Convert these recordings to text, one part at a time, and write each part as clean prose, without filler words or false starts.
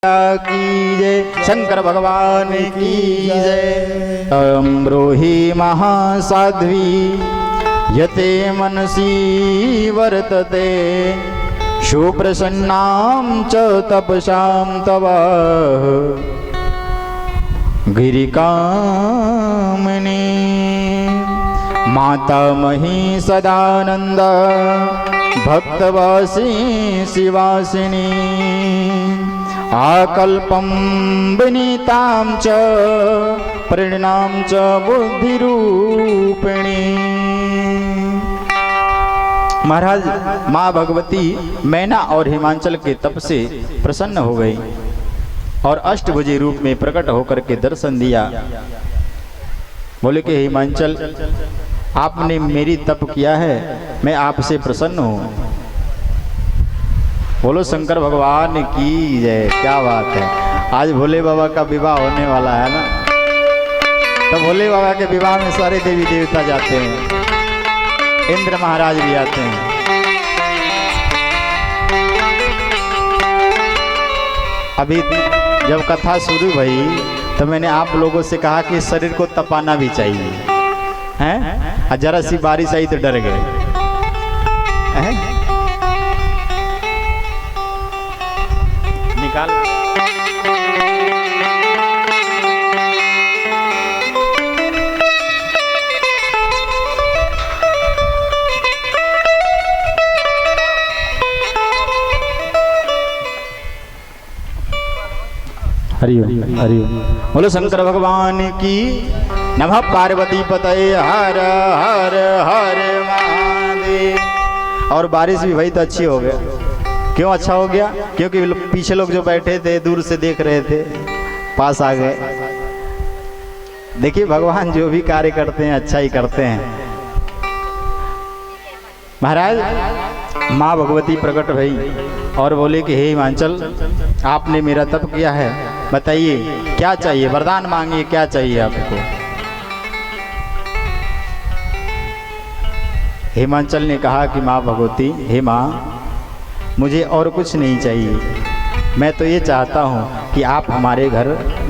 की जय, शंकर भगवान की जय। ब्रूहि महासाध्वी यते मनसि वर्तते, सुप्रसन्नां च तपसां तव गिरिकामने। मातामही सदानंद भक्तवासी शिवासिनी, आकल्पं विनीतां च प्रेरणां च बुद्धिरूपिणी। महाराज माँ भगवती मैना और हिमांचल के तप से प्रसन्न हो गई और अष्टभुजी रूप में प्रकट होकर के दर्शन दिया। बोले कि हिमांचल, आपने मेरी तप किया है, मैं आपसे प्रसन्न हूँ। बोलो शंकर भगवान की जय। क्या बात है, आज भोले बाबा का विवाह होने वाला है ना, तो भोले बाबा के विवाह में सारे देवी देवता जाते हैं, इंद्र महाराज भी आते हैं। अभी जब कथा शुरू भई तो मैंने आप लोगों से कहा कि शरीर को तपाना भी चाहिए, हैं? जरा सी बारिश आई तो डर गए, हैं? निकाल हरिओम हरिओम। बोलो शंकर भगवान की। नमः पार्वती पतये हर हर हर महादेव। और बारिश भी भाई तो अच्छी हो गया। क्यों अच्छा हो गया? क्योंकि पीछे लोग जो बैठे थे दूर से देख रहे थे, पास आ गए। देखिए भगवान जो भी कार्य करते हैं अच्छा ही करते हैं। महाराज माँ भगवती प्रकट भई और बोले कि हे हिमांचल, आपने मेरा तप किया है, बताइए क्या चाहिए, वरदान मांगिए, क्या चाहिए आपको। हिमांचल ने कहा कि माँ भगवती, हे माँ, मुझे और कुछ नहीं चाहिए, मैं तो ये चाहता हूँ कि आप हमारे घर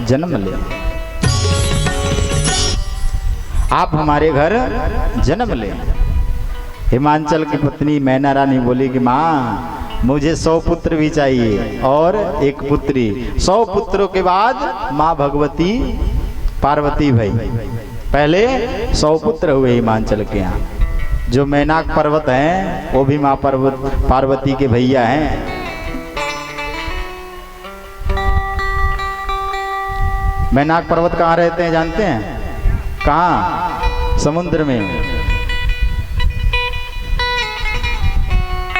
जन्म लें, आप हमारे घर जन्म लें। हिमांचल की पत्नी मैना रानी बोली कि माँ, मुझे 100 पुत्र भी चाहिए और एक पुत्री। 100 पुत्रों के बाद माँ भगवती पार्वती भई। पहले 100 पुत्र हुए हिमांचल के यहाँ। जो मैनाक पर्वत हैं वो भी माँ पार्वती के भैया हैं। मैनाक पर्वत कहाँ रहते हैं जानते हैं? कहाँ? समुद्र में।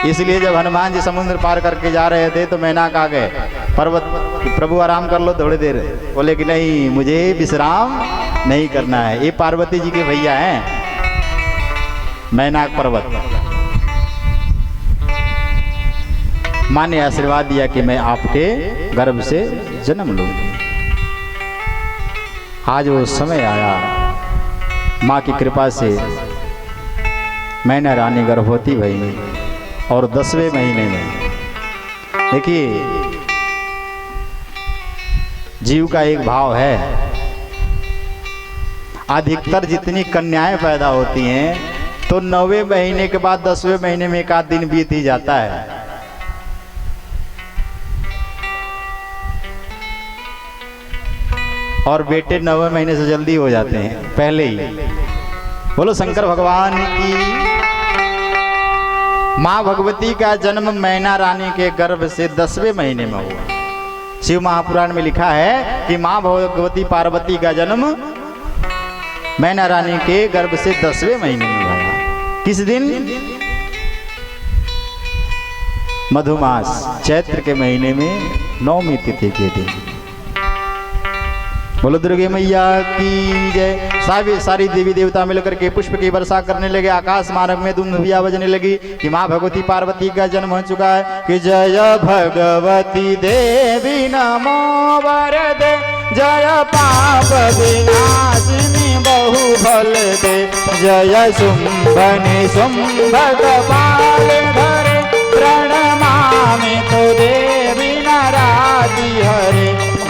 इसलिए जब हनुमान जी समुद्र पार करके जा रहे थे तो मैनाक आ गए। पर्वत, प्रभु आराम कर लो थोड़ी देर। बोले कि नहीं, मुझे विश्राम नहीं करना है। ये पार्वती जी के भैया हैं, मैनाक पर्वत। माँ ने आशीर्वाद दिया कि मैं आपके गर्भ से जन्म लूंगी। आज वो समय आया, माँ की कृपा से मैना रानी गर्भवती भई और 10वें महीने में। देखिए जीव का एक भाव है, अधिकतर जितनी कन्याएं पैदा होती हैं तो 9वें महीने के बाद 10वें महीने में एक आध दिन बीत ही जाता है। और बेटे 9वें महीने से जल्दी हो जाते हैं, पहले ही। बोलो शंकर भगवान की। माँ भगवती का जन्म मैना रानी के गर्भ से 10वें महीने में हुआ। शिव महापुराण में लिखा है कि माँ भगवती पार्वती का जन्म मैना रानी के गर्भ से 10वें महीने में हुआ। किस दिन? मधुमास, चैत्र के महीने में 9वीं तिथि के दिन। बोलो दुर्गे मैया की जय। सारी देवी देवता मिलकर के पुष्प की वर्षा करने लगे। आकाश मार्ग में धूम धुबिया बजने लगी कि माँ भगवती पार्वती का जन्म हो चुका है। कि जय भगवती देवी नमो वरदे, जय पाप विनाशिनी बहु फल दे, जय शुंभनि शुंभ कपाल धरे, प्रणमामि तो देवी नारायणी हरे।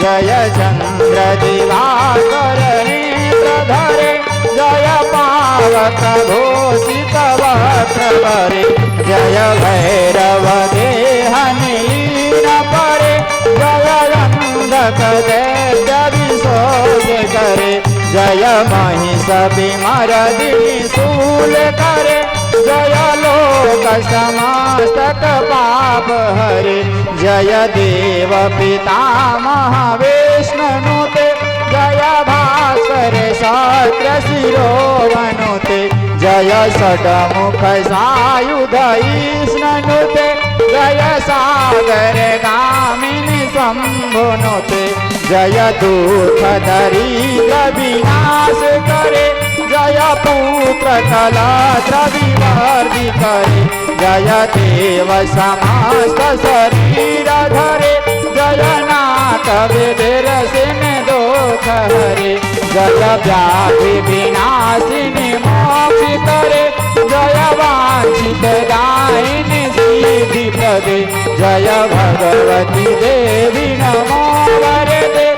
जय चंद्र दिवाकर नेत्र धरे, जय पावक घोषित वक्र करे, जय भैरव देह नीन परे, जय अंधक दैत्य विशोध करे, जय महिष विमर्दिनी शूल करे, जय लोक समस्तक पाप हरे, जय देव पितामह विष्णुनुते, जय भास्कर सहस्र शिरोमणुते, जय षड्मुख सायुध ईष्णनुते, जय सागर गामिनी शंभुनुते, जय दुख दरिद्र विनाश करे, जय पुत्र कलत्र विवर्धि करे, जय देव समस्त शरीर धरे, जय नाथ विधिर सिन दोष हरे, जय व्याधि विनाशिनी मोक्ष करे, जय वांछित दायिनी सिद्धि प्रदे, जय भगवती देवी नमो वरदे,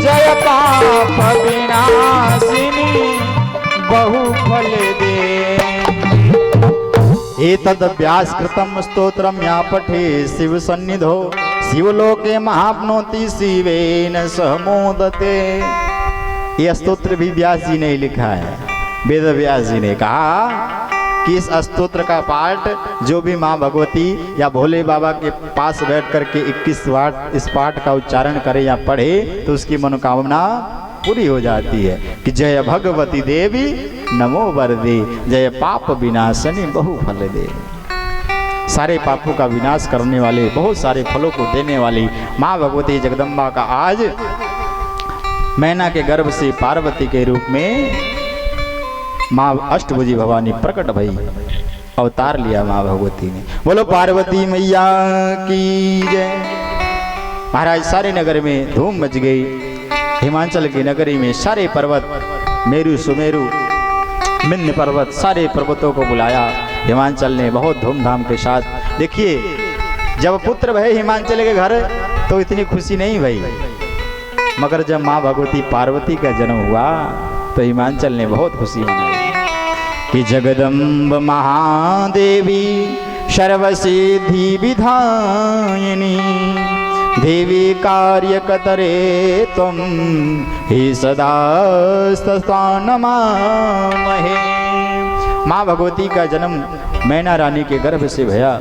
जय पाप विनाशिनी बहुफल दे। एतद् व्यास कृतं स्तोत्रम या पठे शिव सन्निधौ, शिवलोके महाप्नोति शिवेन सह मोदते। यह स्तोत्र भी व्यास जी ने लिखा है। वेद व्यास जी ने कहा कि इस स्तोत्र का पाठ जो भी माँ भगवती या भोले बाबा के पास बैठ करके 21 बार इस पाठ का उच्चारण करे या पढ़े तो उसकी मनोकामना पूरी हो जाती है। कि जय भगवती देवी नमो वरदे, जय पाप विनाशनी बहु फल दे। सारे पापों का विनाश करने वाले, बहुत सारे फलों को देने वाली माँ भगवती जगदम्बा का आज मैना के गर्भ से पार्वती के रूप में माँ अष्टभुजी भवानी प्रकट भई, अवतार लिया माँ भगवती ने। बोलो पार्वती मैया की जय। महाराज सारे नगर में धूम मच गई। हिमाचल की नगरी में सारे पर्वत, मेरु सुमेरु विंध्य पर्वत, सारे पर्वतों को बुलाया हिमाचल ने बहुत धूमधाम के साथ। देखिए जब पुत्र भय हिमाचल के घर तो इतनी खुशी नहीं भई, मगर जब माँ भगवती पार्वती का जन्म हुआ तो हिमाचल ने बहुत खुशी मनाई। कि जगदम्ब महादेवी सर्वसिद्धि विधायिनी, देवी कार्य कतरे तुम ही सदा नमामहे। माँ भगवती का जन्म मैना रानी के गर्भ से भया।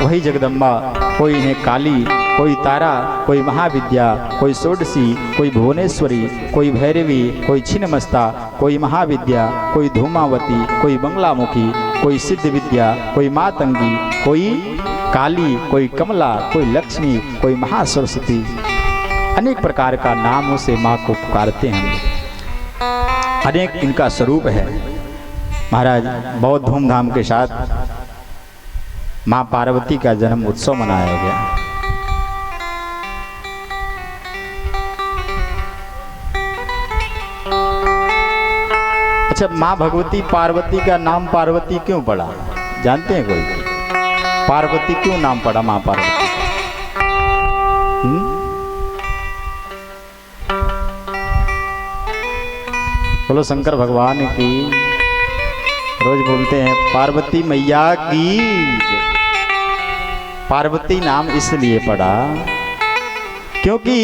वही जगदम्बा, कोई इन्हें काली, कोई तारा, कोई महाविद्या, कोई षोडशी, कोई भुवनेश्वरी, कोई भैरवी, कोई छिन्नमस्ता, कोई महाविद्या, कोई धूमावती, कोई बंगलामुखी, कोई सिद्ध विद्या, कोई मातंगी, कोई काली, कोई कमला, कोई लक्ष्मी, कोई महासरस्वती, अनेक प्रकार का नामों से माँ को पुकारते हैं। अनेक इनका स्वरूप है। महाराज बहुत धूमधाम के साथ माँ पार्वती का जन्म उत्सव मनाया गया। अच्छा, माँ भगवती पार्वती का नाम पार्वती क्यों पड़ा, जानते हैं कोई? पार्वती क्यों नाम पड़ा माँ पार्वती? बोलो शंकर भगवान की। रोज बोलते हैं पार्वती मैया की। पार्वती नाम इसलिए पड़ा क्योंकि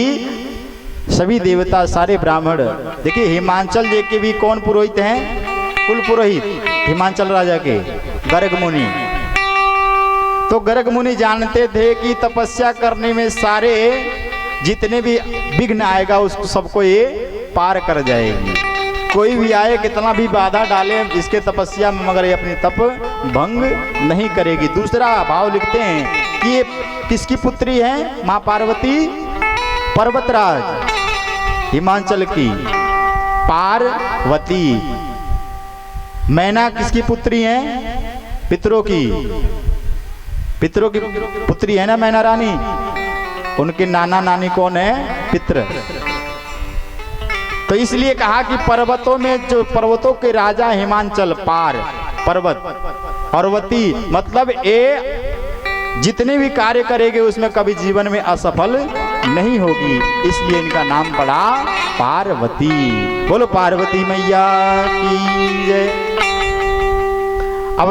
सभी देवता, सारे ब्राह्मण, देखिए हिमाचल जी के भी कौन पुरोहित हैं? कुल पुरोहित हिमाचल राजा के गर्ग मुनि। तो गर्ग मुनि जानते थे कि तपस्या करने में सारे जितने भी विघ्न आएगा उसको सबको ये पार कर जाएगी। कोई भी आए, कितना भी बाधा डाले इसके तपस्या में, मगर ये अपनी तप भंग नहीं करेगी। दूसरा भाव लिखते हैं कि ये किसकी पुत्री है? माँ पार्वती पर्वतराज हिमाचल की पार्वती। मैना किसकी पुत्री है? पितरों की। पितरों की पुत्री है ना मैना रानी। उनके नाना नानी कौन है? पितर। तो इसलिए कहा कि पर्वतों में जो पर्वतों के राजा हिमाचल, पार पर्वत, पर्वती मतलब ये जितने भी कार्य करेंगे उसमें कभी जीवन में असफल नहीं होगी, इसलिए इनका नाम पड़ा पार्वती। बोलो पार्वती मैया की जय। अब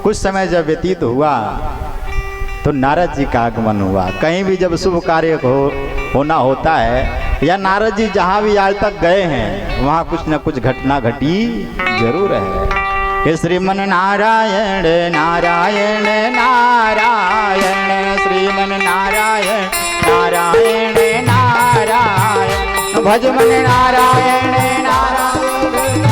कुछ समय जब व्यतीत हुआ तो नारद जी का आगमन हुआ। कहीं भी जब शुभ कार्य होना होता है या नारद जी जहाँ भी आज तक गए हैं वहाँ कुछ न कुछ घटना घटी जरूर है। श्रीमन नारायण नारायण नारायण श्रीमन नारायण नारायण नारायण भजमन नारायण नारायण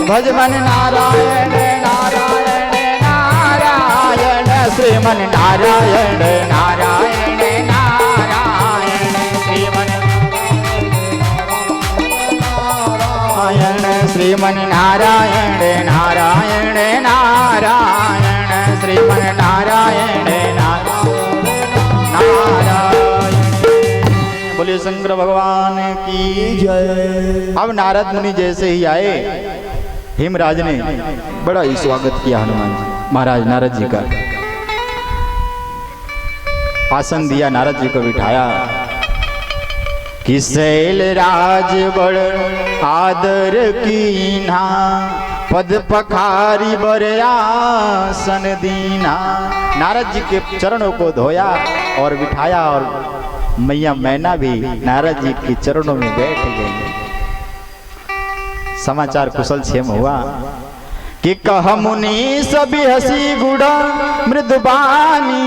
भजमन नारायण नारायण नारायण श्रीमन नारायण नारायण नारायण श्रीमन नारायण श्रीमन नारायण नारायण नारायण श्रीमन नारायण नारायण। बोलिए शंकर भगवान की जय। अब नारद मुनि जैसे ही आए, हिमराज ने बड़ा ही स्वागत किया हनुमान जी महाराज नारद जी का। आसन दिया, नारद जी को बिठाया कि शैल राज बड़ आदर कीन्हा पद पखारी बरयासन दीना। नारद जी के चरणों को धोया और बिठाया और मैया मैना भी नारद जी के चरणों में बैठ गई। समाचार कुशल क्षेम हुआ कि कह मुनि सभी हसी गुड़ा मृदुबानी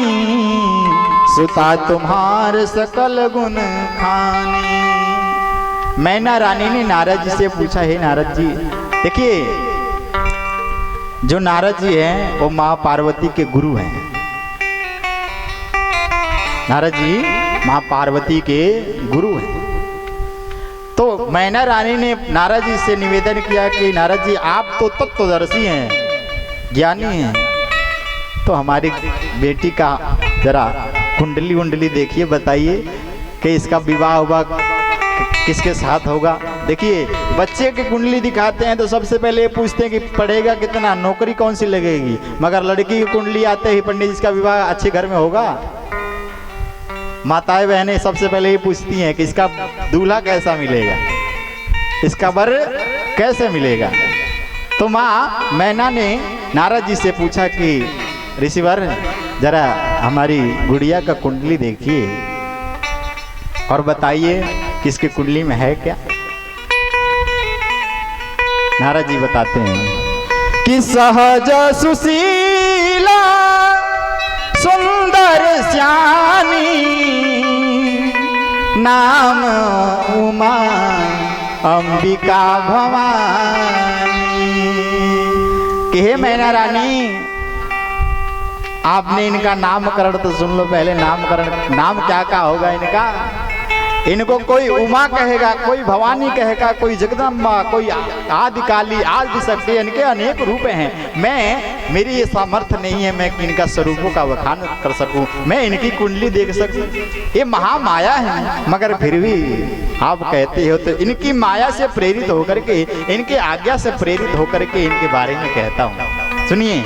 सुता तुम्हार सकल गुण खानी। मैना रानी ने नारद जी से पूछा, हे नारद जी, देखिए जो नारद जी हैं वो माँ पार्वती के गुरु हैं। नारद जी माँ पार्वती के गुरु हैं। तो मैना रानी ने नारद जी से निवेदन किया कि नारद जी आप तो तत्वदर्शी हैं, ज्ञानी हैं, तो हमारी बेटी का जरा कुंडली वुंडली देखिए, बताइए कि इसका विवाह होगा किसके साथ होगा। देखिए बच्चे की कुंडली दिखाते हैं तो सबसे पहले ये पूछते हैं कि पढ़ेगा कितना, नौकरी कौन सी लगेगी, मगर लड़की की कुंडली आते ही पंडित जी इसका विवाह अच्छे घर में होगा। माताएं बहनें सबसे पहले ये पूछती हैं कि इसका दूल्हा कैसा मिलेगा, इसका वर कैसे मिलेगा। तो माँ मैना ने नारद जी से पूछा कि ऋषिवर जरा हमारी गुड़िया का कुंडली देखिए और बताइए किसकी कुंडली में है क्या। नारद जी बताते हैं कि सहज सुशीला सुंदर श्यामी नाम उमा अंबिका भवानी। कि हे मैना रानी, आपने इनका नामकरण तो सुन लो पहले। नामकरण, नाम क्या क्या होगा इनका। इनको कोई उमा कहेगा, कोई भवानी कहेगा, कोई जगदम्बा, कोई आदि काली, आदि शक्ति, इनके अनेक रूप हैं। मेरी ये सामर्थ्य नहीं है मैं कि इनका स्वरूपों का बखान कर सकूं, मैं इनकी कुंडली देख सकूं। ये महामाया है, मगर फिर भी आप कहते हो तो इनकी माया से प्रेरित होकर के, इनके आज्ञा से प्रेरित होकर के इनके बारे में कहता हूँ। सुनिए,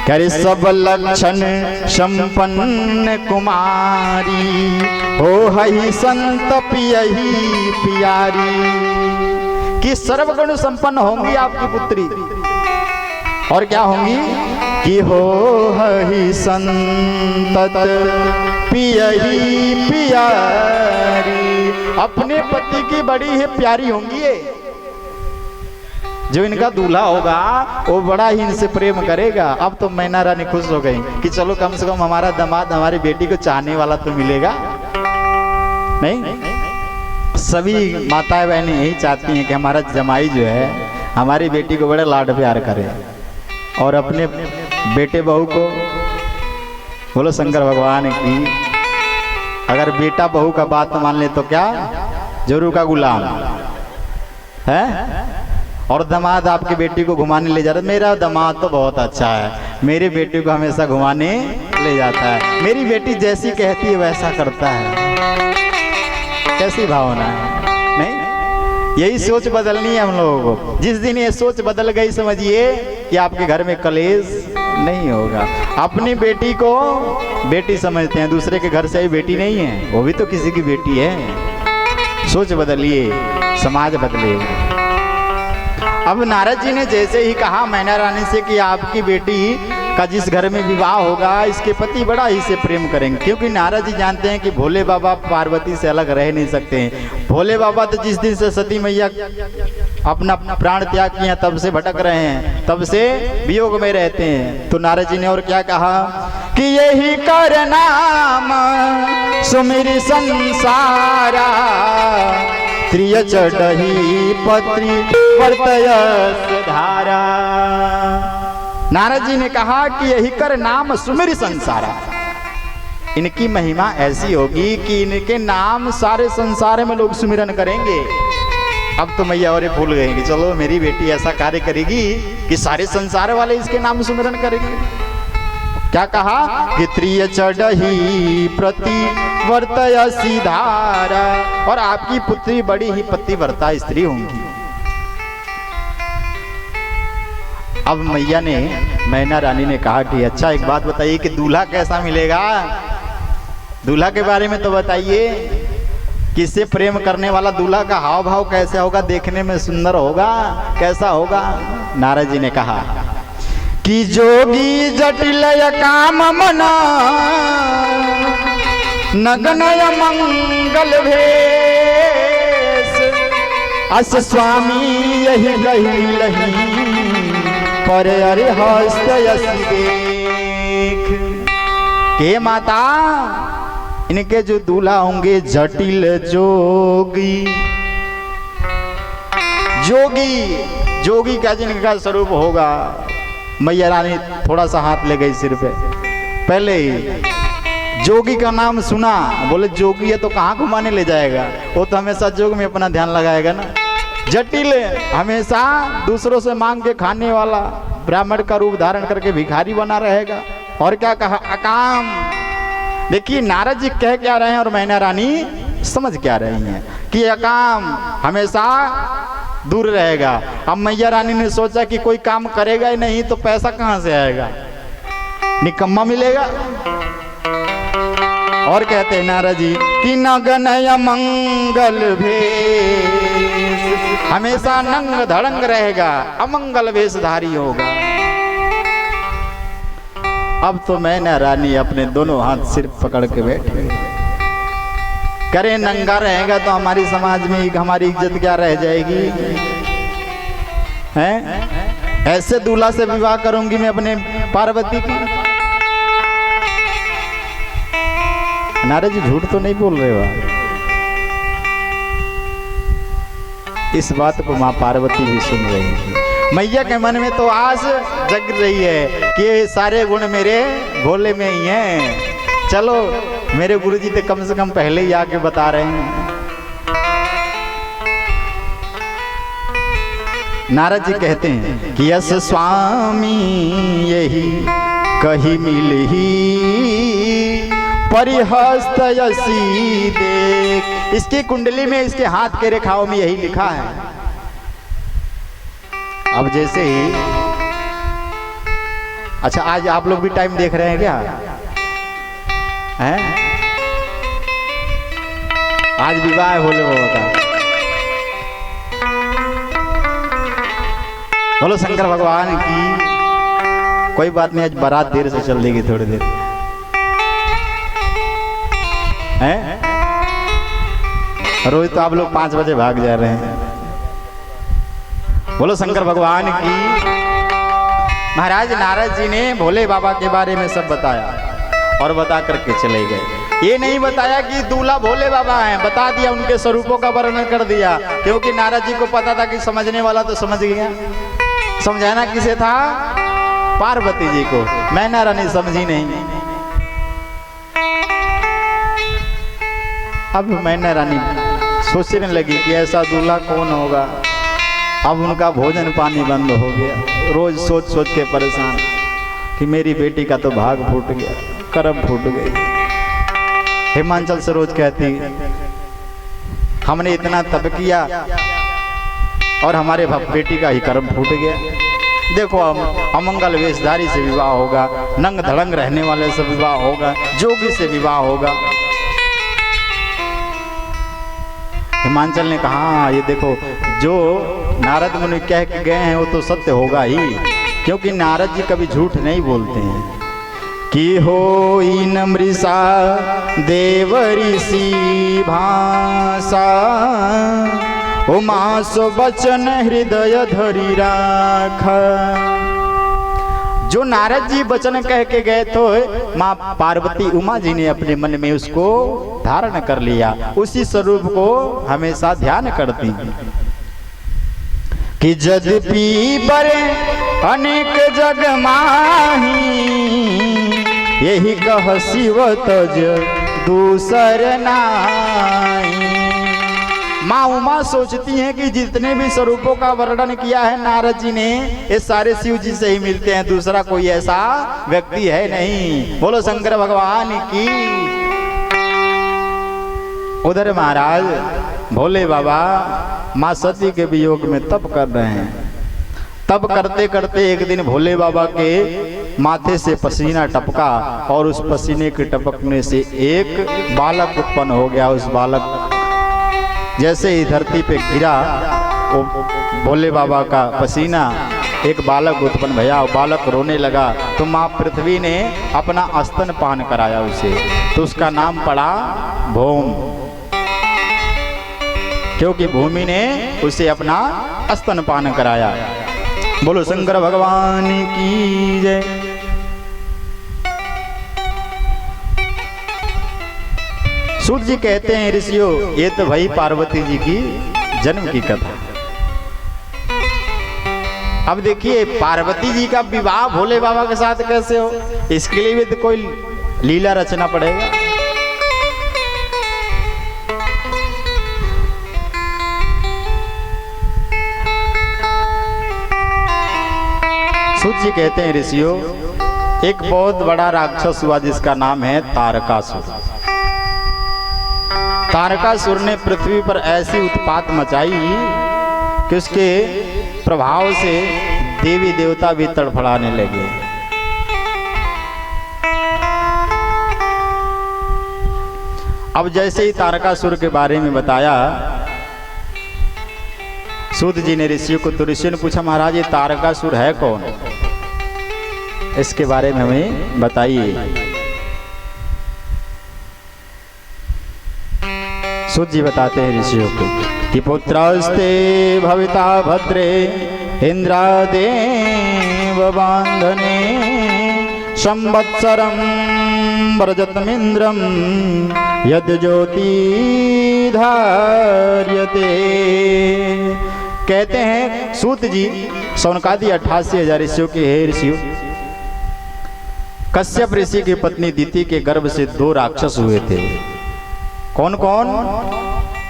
करे सब लक्षण संपन्न कुमारी हो हई संत पियही पियारी। कि सर्वगुण संपन्न होंगी आपकी पुत्री, और क्या होंगी कि हो हई संत पियही पियारी। अपने पति की बड़ी ही प्यारी होंगी ये। जो इनका दूल्हा होगा वो बड़ा ही इनसे प्रेम करेगा। अब तो मैना रानी खुश हो गई कि चलो कम से कम हमारा दामाद हमारी बेटी को चाहने वाला तो मिलेगा। नहीं, सभी माताएं बहनें यही चाहती हैं कि हमारा जमाई जो है हमारी बेटी को बड़ा लाड प्यार करे और अपने बेटे बहू को। बोलो शंकर भगवान की। अगर बेटा बहू का बात मान ले तो क्या जरूर का गुलाम है। और दामाद आपकी बेटी को घुमाने ले जा रहा है, मेरा दामाद तो बहुत अच्छा है, मेरी बेटी को हमेशा घुमाने ले जाता है, मेरी बेटी जैसी कहती है वैसा करता है। कैसी भावना है। नहीं, यही सोच बदलनी है हम लोगों को। जिस दिन ये सोच बदल गई समझिए कि आपके घर में कलेश नहीं होगा। अपनी बेटी को बेटी समझते हैं, दूसरे के घर से आई बेटी नहीं है, वो भी तो किसी की बेटी है। सोच बदलिए, समाज बदलेगा। अब नारद जी ने जैसे ही कहा मैना रानी से कि आपकी बेटी का जिस घर में विवाह होगा इसके पति बड़ा ही से प्रेम करेंगे, क्योंकि नारद जी जानते हैं कि भोले बाबा पार्वती से अलग रह नहीं सकते हैं। भोले बाबा तो जिस दिन से सती मैया अपना प्राण त्याग किया तब से भटक रहे हैं, तब से वियोग में रहते हैं। तो नारद जी ने और क्या कहा कि यही कर नाम सुमिर संसारा, त्रिय चढ़ही पत्री वर्तयस धारा। नारद जी ने कहा कि यही कर नाम सुमिर संसारा, इनकी महिमा ऐसी होगी कि इनके नाम सारे संसार में लोग सुमिरन करेंगे। अब तो मैया और भूल गए कि चलो मेरी बेटी ऐसा कार्य करेगी कि सारे संसार वाले इसके नाम सुमिरन करेंगे। क्या कहा कि त्रिय चढ़ही प्रतिवर्तयसी धारा, और आपकी पुत्री बड़ी ही पतिव्रता स्त्री होंगी। अब मैया ने मैना रानी ने कहा कि अच्छा एक बात बताइए कि दूल्हा कैसा मिलेगा, दूल्हा के बारे में तो बताइए, किससे प्रेम करने वाला दूल्हा का हाव भाव कैसे होगा, देखने में सुंदर होगा, कैसा होगा। नारद जी ने कहा कि जोगी जटिल काम मना नगनय मंगल भेष, अस स्वामी यही लही लही पर अरे हस्त यसी देख। के माता इनके जो दूल्हा होंगे जटिल जोगी, जोगी जोगी का जिनका स्वरूप होगा। मैया रानी थोड़ा सा हाथ ले गई सिर पे, पहले ही जोगी का नाम सुना, बोले जोगी है तो कहाँ घुमाने ले जाएगा, वो तो हमेशा जोग में अपना ध्यान लगाएगा ना। जटिल हमेशा दूसरों से मांग के खाने वाला, ब्राह्मण का रूप धारण करके भिखारी बना रहेगा। और क्या कहा अकाम। देखिए नारद जी कह क्या रहे हैं और मैना रानी समझ क्या रही हैं कि अकाम हमेशा दूर रहेगा। अब मैया रानी ने सोचा कि कोई काम करेगा ही नहीं तो पैसा कहाँ से आएगा, निकम्मा मिलेगा। और कहते हैं नारद जी कि नगनय मंगल भेष, हमेशा नंग धड़ंग रहेगा, अमंगल वेशधारी होगा। अब तो मैना रानी अपने दोनों हाथ सिर पकड़ के बैठे, करे नंगा रहेगा तो हमारी समाज में हमारी इज्जत क्या रह जाएगी, हैं? ऐसे दूल्हा से विवाह करूंगी मैं अपने पार्वती की। नारद जी झूठ तो नहीं बोल रहे हो। इस बात को माँ पार्वती भी सुन रही थी। मैया के मन में तो आस जग रही है कि ये सारे गुण मेरे भोले में ही हैं। चलो मेरे गुरुजी तो कम से कम पहले ही आके बता रहे हैं। नारद जी कहते हैं कि यस स्वामी यही कही मिलही परिहस्त यसी देख। इसकी कुंडली में, इसके हाथ के रेखाओं में यही लिखा है। अब जैसे ही, अच्छा आज आप लोग भी टाइम देख रहे हैं क्या हैं? आज विवाह है भोले बाबा का। बोलो शंकर भगवान की। कोई बात नहीं, आज बारात देर से चल देगी, थोड़ी देर हैं। रोज तो आप लोग 5 बजे भाग जा रहे हैं। बोलो शंकर भगवान की। महाराज नारद जी ने भोले बाबा के बारे में सब बताया और बता करके चले गए। ये नहीं बताया कि दूल्हा भोले बाबा हैं, बता दिया उनके स्वरूपों का वर्णन कर दिया, क्योंकि नारद जी को पता था कि समझने वाला तो समझ गया। समझाना किसे था? पार्वती जी को। मैना रानी समझी नहीं। अब मैना रानी सोचने लगी कि ऐसा दूल्हा कौन होगा। अब उनका भोजन पानी बंद हो गया। रोज सोच सोच के परेशान कि मेरी बेटी का तो भाग फूट गया, करम फूट गई। हिमांचल से रोज कहती हमने इतना तप किया और हमारे बेटी का ही कर्म फूट गया। देखो अमंगल वेशधारी से विवाह होगा, नंग धड़ंग रहने वाले से विवाह होगा, जोगी से विवाह होगा। हिमांचल ने कहा हाँ, ये देखो जो नारद मुनि कह के गए हैं वो तो सत्य होगा ही, क्योंकि नारद जी कभी झूठ नहीं बोलते हैं। कि होई न मृषा देव ऋषि भाषा, उमास बचन हृदय धरि राख। जो नारद जी वचन कह के गए तो माँ पार्वती उमा जी ने अपने मन में उसको धारण कर लिया, उसी स्वरूप को हमेशा ध्यान करती कि यद्यपि बरे अनेक जग माही, यही कह शिव तज दूसर नाई। माँ उमा सोचती हैं कि जितने भी स्वरूपों का वर्णन किया है नारद जी ने, ये सारे शिव जी से ही मिलते हैं, दूसरा कोई ऐसा व्यक्ति है नहीं। बोलो शंकर भगवान की। उधर महाराज भोले बाबा माँ सती के वियोग में तप कर रहे हैं। तप करते करते एक दिन भोले बाबा के माथे से पसीना टपका और उस पसीने के टपकने से एक बालक उत्पन्न हो गया। उस बालक जैसे ही धरती पे गिरा, वो भोले बाबा का पसीना, एक बालक उत्पन्न भया, बालक रोने लगा। तो माँ पृथ्वी ने अपना स्तन पान कराया उसे, तो उसका नाम पड़ा भौम, क्योंकि भूमि ने उसे अपना स्तन पान कराया। बोलो शंकर भगवान की जय। सूत जी कहते हैं ऋषियों, ये तो भाई पार्वती जी की जन्म की कथा। अब देखिए पार्वती जी का विवाह भोले बाबा के साथ कैसे हो, इसके लिए भी तो कोई लीला रचना पड़ेगा। सूत जी कहते हैं ऋषियों, एक बहुत बड़ा राक्षस हुआ जिसका नाम है तारकासुर। तारकासुर ने पृथ्वी पर ऐसी उत्पात मचाई कि उसके प्रभाव से देवी देवता भी तड़फड़ाने लगे। अब जैसे ही तारकासुर के बारे में बताया सूत जी ने ऋषियों को, तो ऋषियों ने पूछा महाराज ये तारकासुर है कौन, इसके बारे में हमें बताइए। सूत जी बताते हैं ऋषियों को कि पुत्रस्ते भविता भद्रे इंद्रादेव बांधने, संवत्सरम व्रजतमिंद्रम यद ज्योति धार्यते। कहते हैं सूत जी सौनकादि 88,000 ऋषियों के हे ऋषियों, कश्यप ऋषि की पत्नी दिति के गर्भ से 2 राक्षस हुए थे। कौन कौन?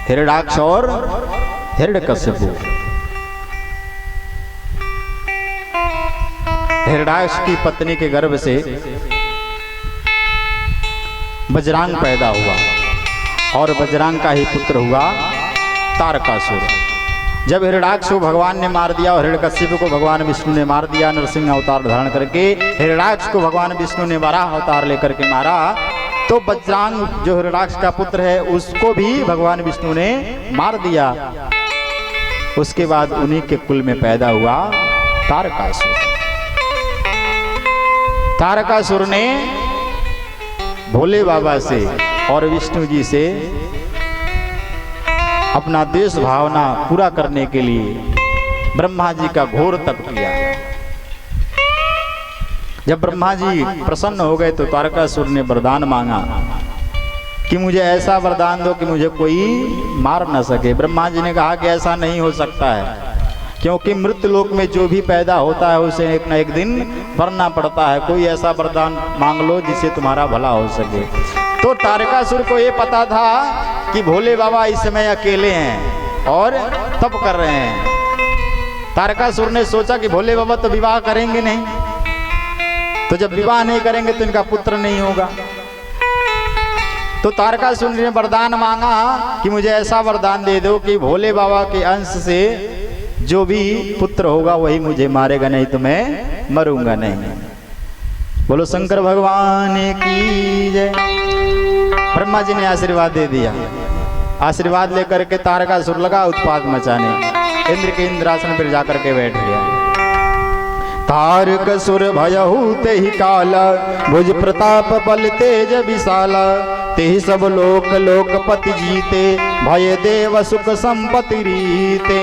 हिरण्याक्ष और हिरण्यकश्यपु। हिरण्याक्ष की पत्नी के गर्भ से वज्रांग पैदा हुआ और वज्रांग का ही पुत्र हुआ तारकासुर। जब हिरण्याक्ष को भगवान ने मार दिया और हिरण्यकश्यप को भगवान विष्णु ने मार दिया, नरसिंह अवतार धारण करके हिरण्याक्ष को भगवान विष्णु ने वराह अवतार लेकर के मारा, तो वज्रांग जो हिरण्याक्ष का पुत्र है उसको भी भगवान विष्णु ने मार दिया। उसके बाद उन्हीं के कुल में पैदा हुआ तारकासुर। तारकासुर ने भोले बाबा से और विष्णु जी से अपना देश भावना पूरा करने के लिए ब्रह्मा जी का घोर तप किया। जब ब्रह्मा जी प्रसन्न हो गए तो तारकासुर ने वरदान मांगा कि मुझे ऐसा वरदान दो कि मुझे कोई मार न सके। ब्रह्मा जी ने कहा कि ऐसा नहीं हो सकता है, क्योंकि मृत्यु लोक में जो भी पैदा होता है उसे एक न एक दिन मरना पड़ता है। कोई ऐसा वरदान मांग लो जिससे तुम्हारा भला हो सके। तो तारकासुर को ये पता था कि भोले बाबा इस समय अकेले हैं और तप कर रहे हैं। तारकासुर ने सोचा कि भोले बाबा तो विवाह करेंगे नहीं, तो जब विवाह नहीं करेंगे तो इनका पुत्र नहीं होगा। तो तारकासुर ने वरदान मांगा कि मुझे ऐसा वरदान दे दो कि भोले बाबा के अंश से जो भी पुत्र होगा वही मुझे मारेगा, नहीं तो मैं मरूंगा नहीं। बोलो शंकर भगवान की जय। ब्रह्मा जी ने आशीर्वाद दे दिया। आशीर्वाद लेकर के तारकासुर लगा उत्पात मचाने, इंद्र के इंद्रासन पर जाकर के बैठ गया। तारकासुर भयहु तेहि काल, भुज प्रताप बल तेज विशाल, तेहि सब लोक लोकपति जीते, भय देव सुख संपत्ति रीते।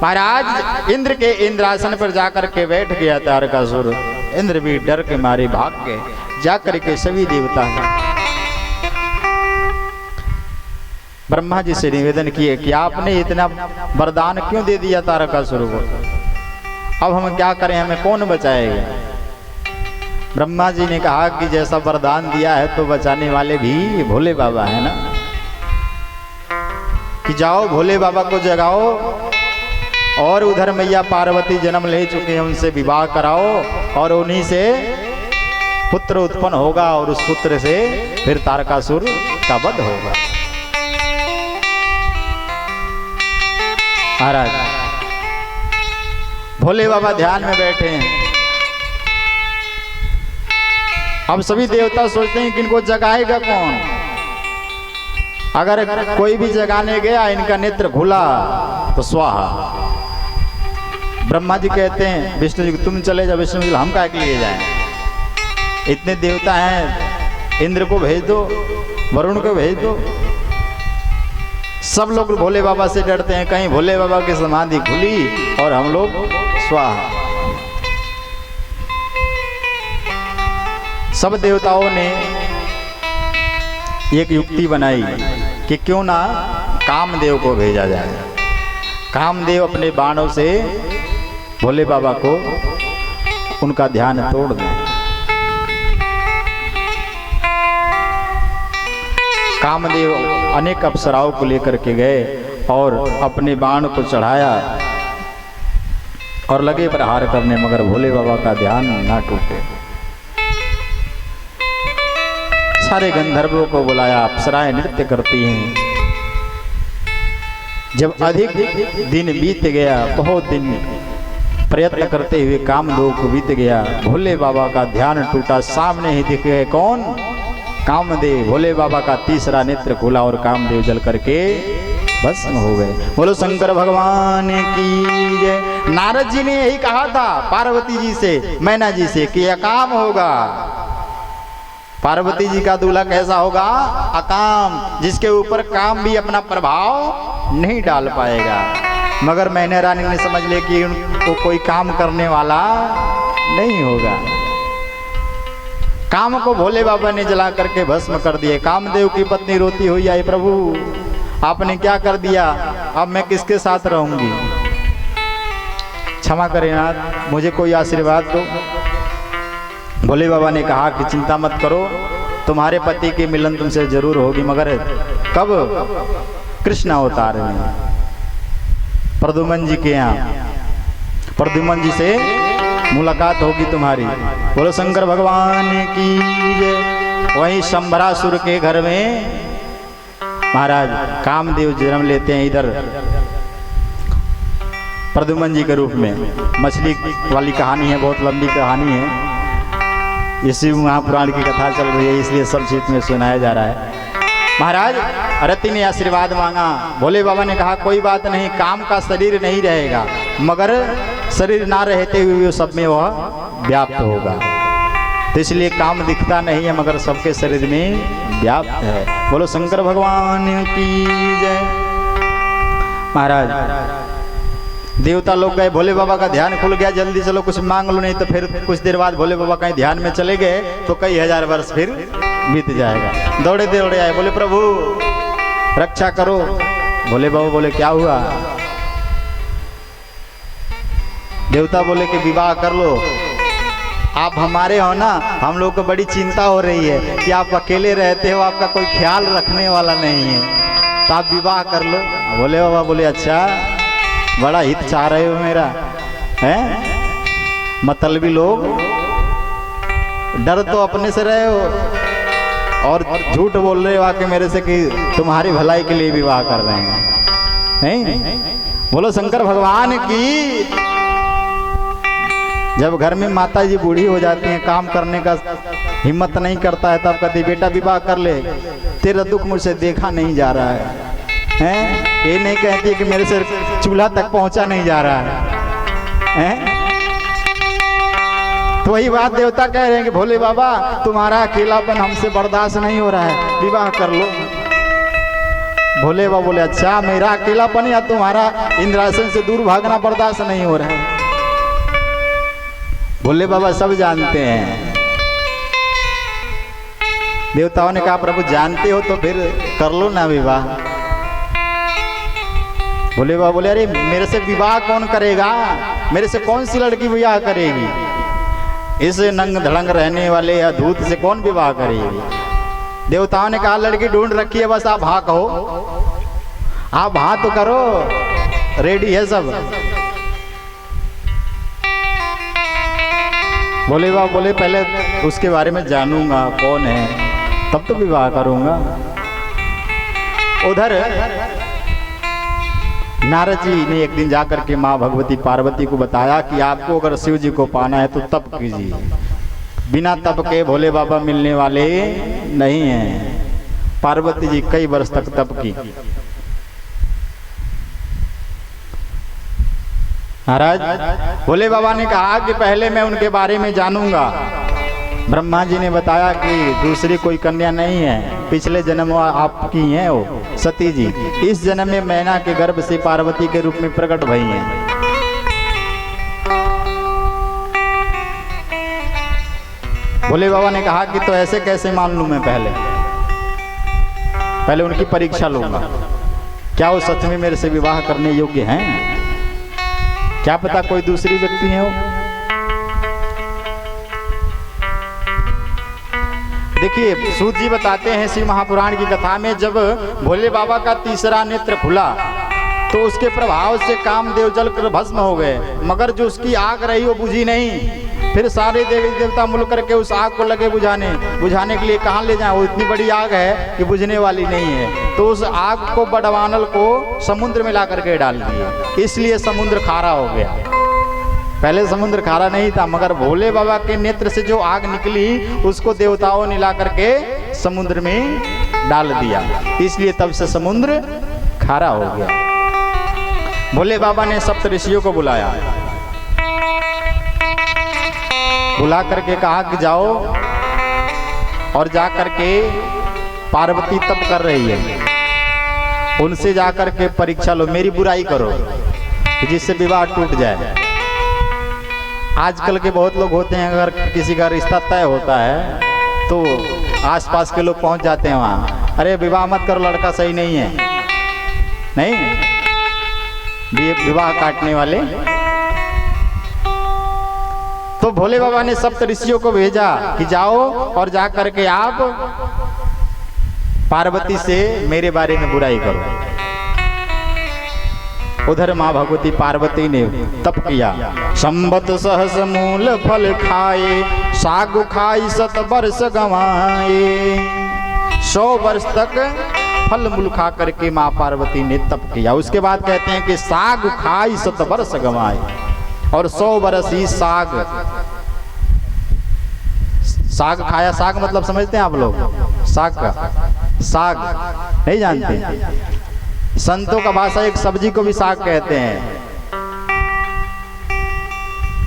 महाराज इंद्र के इंद्रासन पर जाकर के बैठ गया तारकासुर। इंद्र भी डर के मारे भाग गए। जाकर के सभी देवता ब्रह्मा जी से निवेदन किए कि आपने इतना वरदान क्यों दे दिया तारकासुर को, अब हम क्या करें, हमें कौन बचाएगा। ब्रह्मा जी ने कहा कि जैसा वरदान दिया है तो बचाने वाले भी भोले बाबा है ना, कि जाओ भोले बाबा को जगाओ और उधर मैया पार्वती जन्म ले चुके हैं, उनसे विवाह कराओ और उन्हीं से पुत्र उत्पन्न होगा और उस पुत्र से फिर तारकासुर का वध होगा। महाराज भोले बाबा ध्यान में बैठे हैं। अब सभी देवता सोचते हैं कि इनको जगाएगा कौन। अगर कोई भी जगाने गया इनका नेत्र खुला तो स्वाहा। ब्रह्मा जी कहते हैं विष्णु जी तुम चले जाओ। विष्णु जी हम क्या के लिए जाएं, इतने देवता हैं, इंद्र को भेज दो, वरुण को भेज दो। सब लोग भोले बाबा से डरते हैं, कहीं भोले बाबा की समाधि खुली और हम लोग स्वाहा। सब देवताओं ने एक युक्ति बनाई कि क्यों ना कामदेव को भेजा जाए। कामदेव अपने बाणों से भोले बाबा को उनका ध्यान तोड़ दे। कामदेव अनेक अप्सराओं को लेकर के गए और अपने बाण को चढ़ाया और लगे प्रहार करने, मगर भोले बाबा का ध्यान ना टूटे। सारे गंधर्वों को बुलाया, अप्सराएं नृत्य करती हैं। जब अधिक दिन बीत गया, बहुत दिन प्रयत्न करते हुए कामदेव को बीत गया, भोले बाबा का ध्यान टूटा। सामने ही दिख गए कौन, कामदेव। भोले बाबा का तीसरा नेत्र खुला और कामदेव जल करके भस्म हो गए। बोलो शंकर भगवान की जय। नारद जी ने यही कहा था पार्वती जी से, मैना जी से कि अकाम होगा। पार्वती जी का दूल्हा कैसा होगा, अकाम, जिसके ऊपर काम भी अपना प्रभाव नहीं डाल पाएगा। मगर मैना रानी ने समझ लिया कि उनको कोई काम करने वाला नहीं होगा। काम को भोले बाबा ने जला करके भस्म कर दिए। कामदेव की पत्नी रोती हुई आई, प्रभु आपने क्या कर दिया, अब मैं किसके साथ रहूंगी, क्षमा करें नाथ, मुझे कोई आशीर्वाद दो। भोले बाबा ने कहा कि चिंता मत करो, तुम्हारे पति की मिलन तुमसे जरूर होगी, मगर कब, कृष्ण अवतार में, प्रद्युम्न जी के यहाँ, प्रद्युम्न जी से मुलाकात होगी तुम्हारी। बोलो शंकर भगवान की जय। वहीं शंभरासुर के घर में महाराज कामदेव जन्म लेते हैं, इधर प्रद्युम्न जी के रूप में। मछली वाली कहानी है, बहुत लंबी कहानी है, इसी महापुराण की कथा चल रही है, इसलिए सब चीज में सुनाया जा रहा है। महाराज रति ने आशीर्वाद मांगा। भोले बाबा ने कहा कोई बात नहीं, काम का शरीर नहीं रहेगा, मगर शरीर ना रहते हुए सब में वह व्याप्त होगा। तो इसलिए काम दिखता नहीं है, मगर सबके शरीर में व्याप्त है। बोलो शंकर भगवान की जय। महाराज देवता लोग गए, भोले बाबा का ध्यान खुल गया, जल्दी चलो कुछ मांग लो, नहीं तो फिर कुछ देर बाद भोले बाबा कहीं ध्यान में चले गए तो कई हजार वर्ष फिर बीत जाएगा। दौड़े दौड़े आए, बोले प्रभु रक्षा करो। भोले बाबा बोले क्या हुआ। देवता बोले कि विवाह कर लो, आप हमारे हो ना, हम लोग को बड़ी चिंता हो रही है कि आप अकेले रहते हो, आपका कोई ख्याल रखने वाला नहीं है, तो आप विवाह कर लो। भोले बाबा बोले अच्छा, बड़ा हित चाह रहे हो मेरा, हैं? मतलबी लोग, डर तो अपने से रहे हो और झूठ बोल रहे हो आके मेरे से कि तुम्हारी भलाई के लिए विवाह कर रहे हैं, नहीं? बोलो शंकर भगवान की। जब घर में माता जी बूढ़ी हो जाती हैं, काम करने का हिम्मत नहीं करता है, तब कहती बेटा विवाह कर ले, तेरा दुख मुझसे देखा नहीं जा रहा है? ये नहीं कहती कि मेरे से चूल्हा तक पहुंचा नहीं जा रहा है? तो वही बात देवता कह रहे हैं कि भोले बाबा तुम्हारा अकेलापन हमसे बर्दाश्त नहीं हो रहा है, विवाह कर लो। भोले बाबा बोले अच्छा, मेरा अकेलापन या तुम्हारा इंद्रासन से दूर भागना बर्दाश्त नहीं हो रहा है? भोले बाबा सब जानते हैं। देवताओं ने कहा प्रभु जानते हो तो फिर कर लो ना विवाह। भोले बाबा बोले अरे मेरे से विवाह कौन करेगा, मेरे से कौन सी लड़की विवाह करेगी, इस नंग धड़ंग रहने वाले या धूत से कौन विवाह करेगी। देवताओं ने कहा लड़की ढूंढ रखी है, बस आप हाँ कहो, आप हाँ तो करो, रेडी है सब। भोले बाबा बोले पहले उसके बारे में जानूंगा कौन है, तब तो विवाह करूंगा। उधर नारद जी ने एक दिन जाकर के माँ भगवती पार्वती को बताया कि आपको अगर शिव जी को पाना है तो तप कीजिए, बिना तप के भोले बाबा मिलने वाले नहीं हैं। पार्वती जी कई वर्ष तक तप की। महाराज भोले बाबा ने कहा कि पहले मैं उनके बारे में जानूंगा। ब्रह्मा जी ने बताया कि दूसरी कोई कन्या नहीं है, पिछले जन्म आपकी हैं वो सती जी, इस जन्म में मैना के गर्भ से पार्वती के रूप में प्रकट भई हैं। भोले बाबा ने कहा कि तो ऐसे कैसे मान लूं मैं, पहले उनकी परीक्षा लूंगा, क्या वो सच में मेरे से विवाह करने योग्य हैं, क्या पता कोई दूसरी व्यक्ति है वो। देखिए सूत जी बताते हैं शिव महापुराण की कथा में, जब भोले बाबा का तीसरा नेत्र खुला तो उसके प्रभाव से कामदेव जल कर भस्म हो गए, मगर जो उसकी आग रही वो बुझी नहीं। फिर सारे देवी देवता मिल करके उस आग को लगे बुझाने के लिए कहाँ ले जाएं, वो इतनी बड़ी आग है कि बुझने वाली नहीं है। तो उस आग को बड़वानल को समुद्र में ला करके डाल दिया, इसलिए समुद्र खारा हो गया। पहले समुद्र खारा नहीं था, मगर भोले बाबा के नेत्र से जो आग निकली उसको देवताओं ने ला करके समुद्र में डाल दिया, इसलिए तब से समुद्र खारा हो गया। भोले बाबा ने सप्त ऋषियों को बुलाया, बुला करके कहा कि जाओ और जा करके पार्वती तप कर रही है, उनसे जा करके परीक्षा लो, मेरी बुराई करो जिससे विवाह टूट जाए। आजकल के बहुत लोग होते हैं, अगर किसी का रिश्ता तय होता है तो आसपास के लोग पहुंच जाते हैं वहाँ, अरे विवाह मत करो, लड़का सही नहीं है, नहीं विवाह काटने वाले। तो भोले बाबा ने सप्त ऋषियों को भेजा कि जाओ और जा करके आप पार्वती से मेरे बारे में बुराई करो। उधर माँ भगवती पार्वती ने तप किया, संबत सहस मूल फल खाए, साग खाई 100 वर्ष गंवाए। 100 वर्ष तक फल मूल खा करके माँ पार्वती ने तप किया। उसके बाद कहते हैं कि साग खाई 100 वर्ष गंवाए, और 100 वर्ष ही साग खाया। साग मतलब समझते हैं आप लोग, साग का साग नहीं जानते? संतों का भाषा एक सब्जी को भी साग कहते हैं,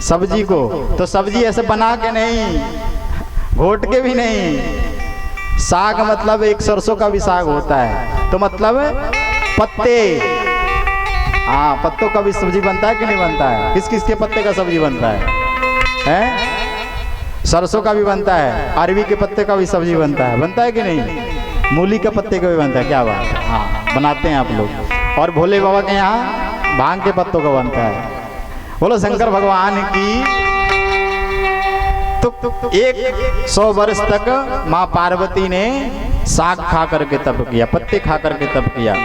सब्जी को। तो सब्जी ऐसे बना के नहीं, घोट के भी नहीं, साग मतलब एक सरसों का भी साग होता है, तो मतलब पत्ते, हाँ पत्तों का भी सब्जी बनता है कि नहीं बनता है? किस किस के पत्ते का सब्जी बनता है? सरसों का भी बनता है, अरवी के पत्ते का भी सब्जी बनता है कि नहीं? मूली के पत्ते का भी बनता है, क्या बात है, हाँ बनाते हैं आप लोग। और भोले बाबा के यहाँ भांग के पत्तों का बनता है। बोलो शंकर भगवान की। तो 100 वर्ष तक माँ पार्वती ने साग खा करके तप किया, पत्ते खा करके तप किया।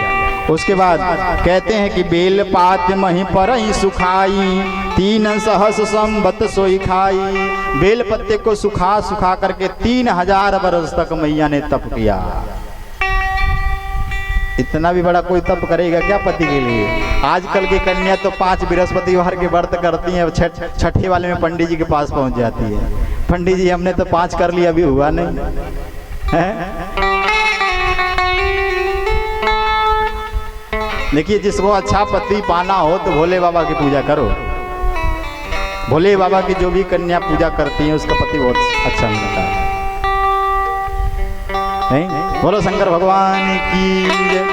उसके बाद कहते हैं कि बेल पात मही पर ही सुखाई, 3 सहस संबत सोई खाई। बेल पत्ते को सुखा करके 3000 वर्ष तक मैया ने तप किया। इतना भी बड़ा कोई तप करेगा क्या पति के लिए? आजकल की कन्या तो 5 बृहस्पतिवार के व्रत करती हैं, छठे वाले में पंडित जी के पास पहुंच जाती है। पंडित जी हमने तो 5 कर लिया, अभी हुआ नहीं है। देखिए, जिसको अच्छा पति पाना हो तो भोले बाबा की पूजा करो। भोले बाबा की जो भी कन्या पूजा करती है उसका पति बहुत अच्छा मिलता है। नहीं? बोलो शंकर भगवान की जय।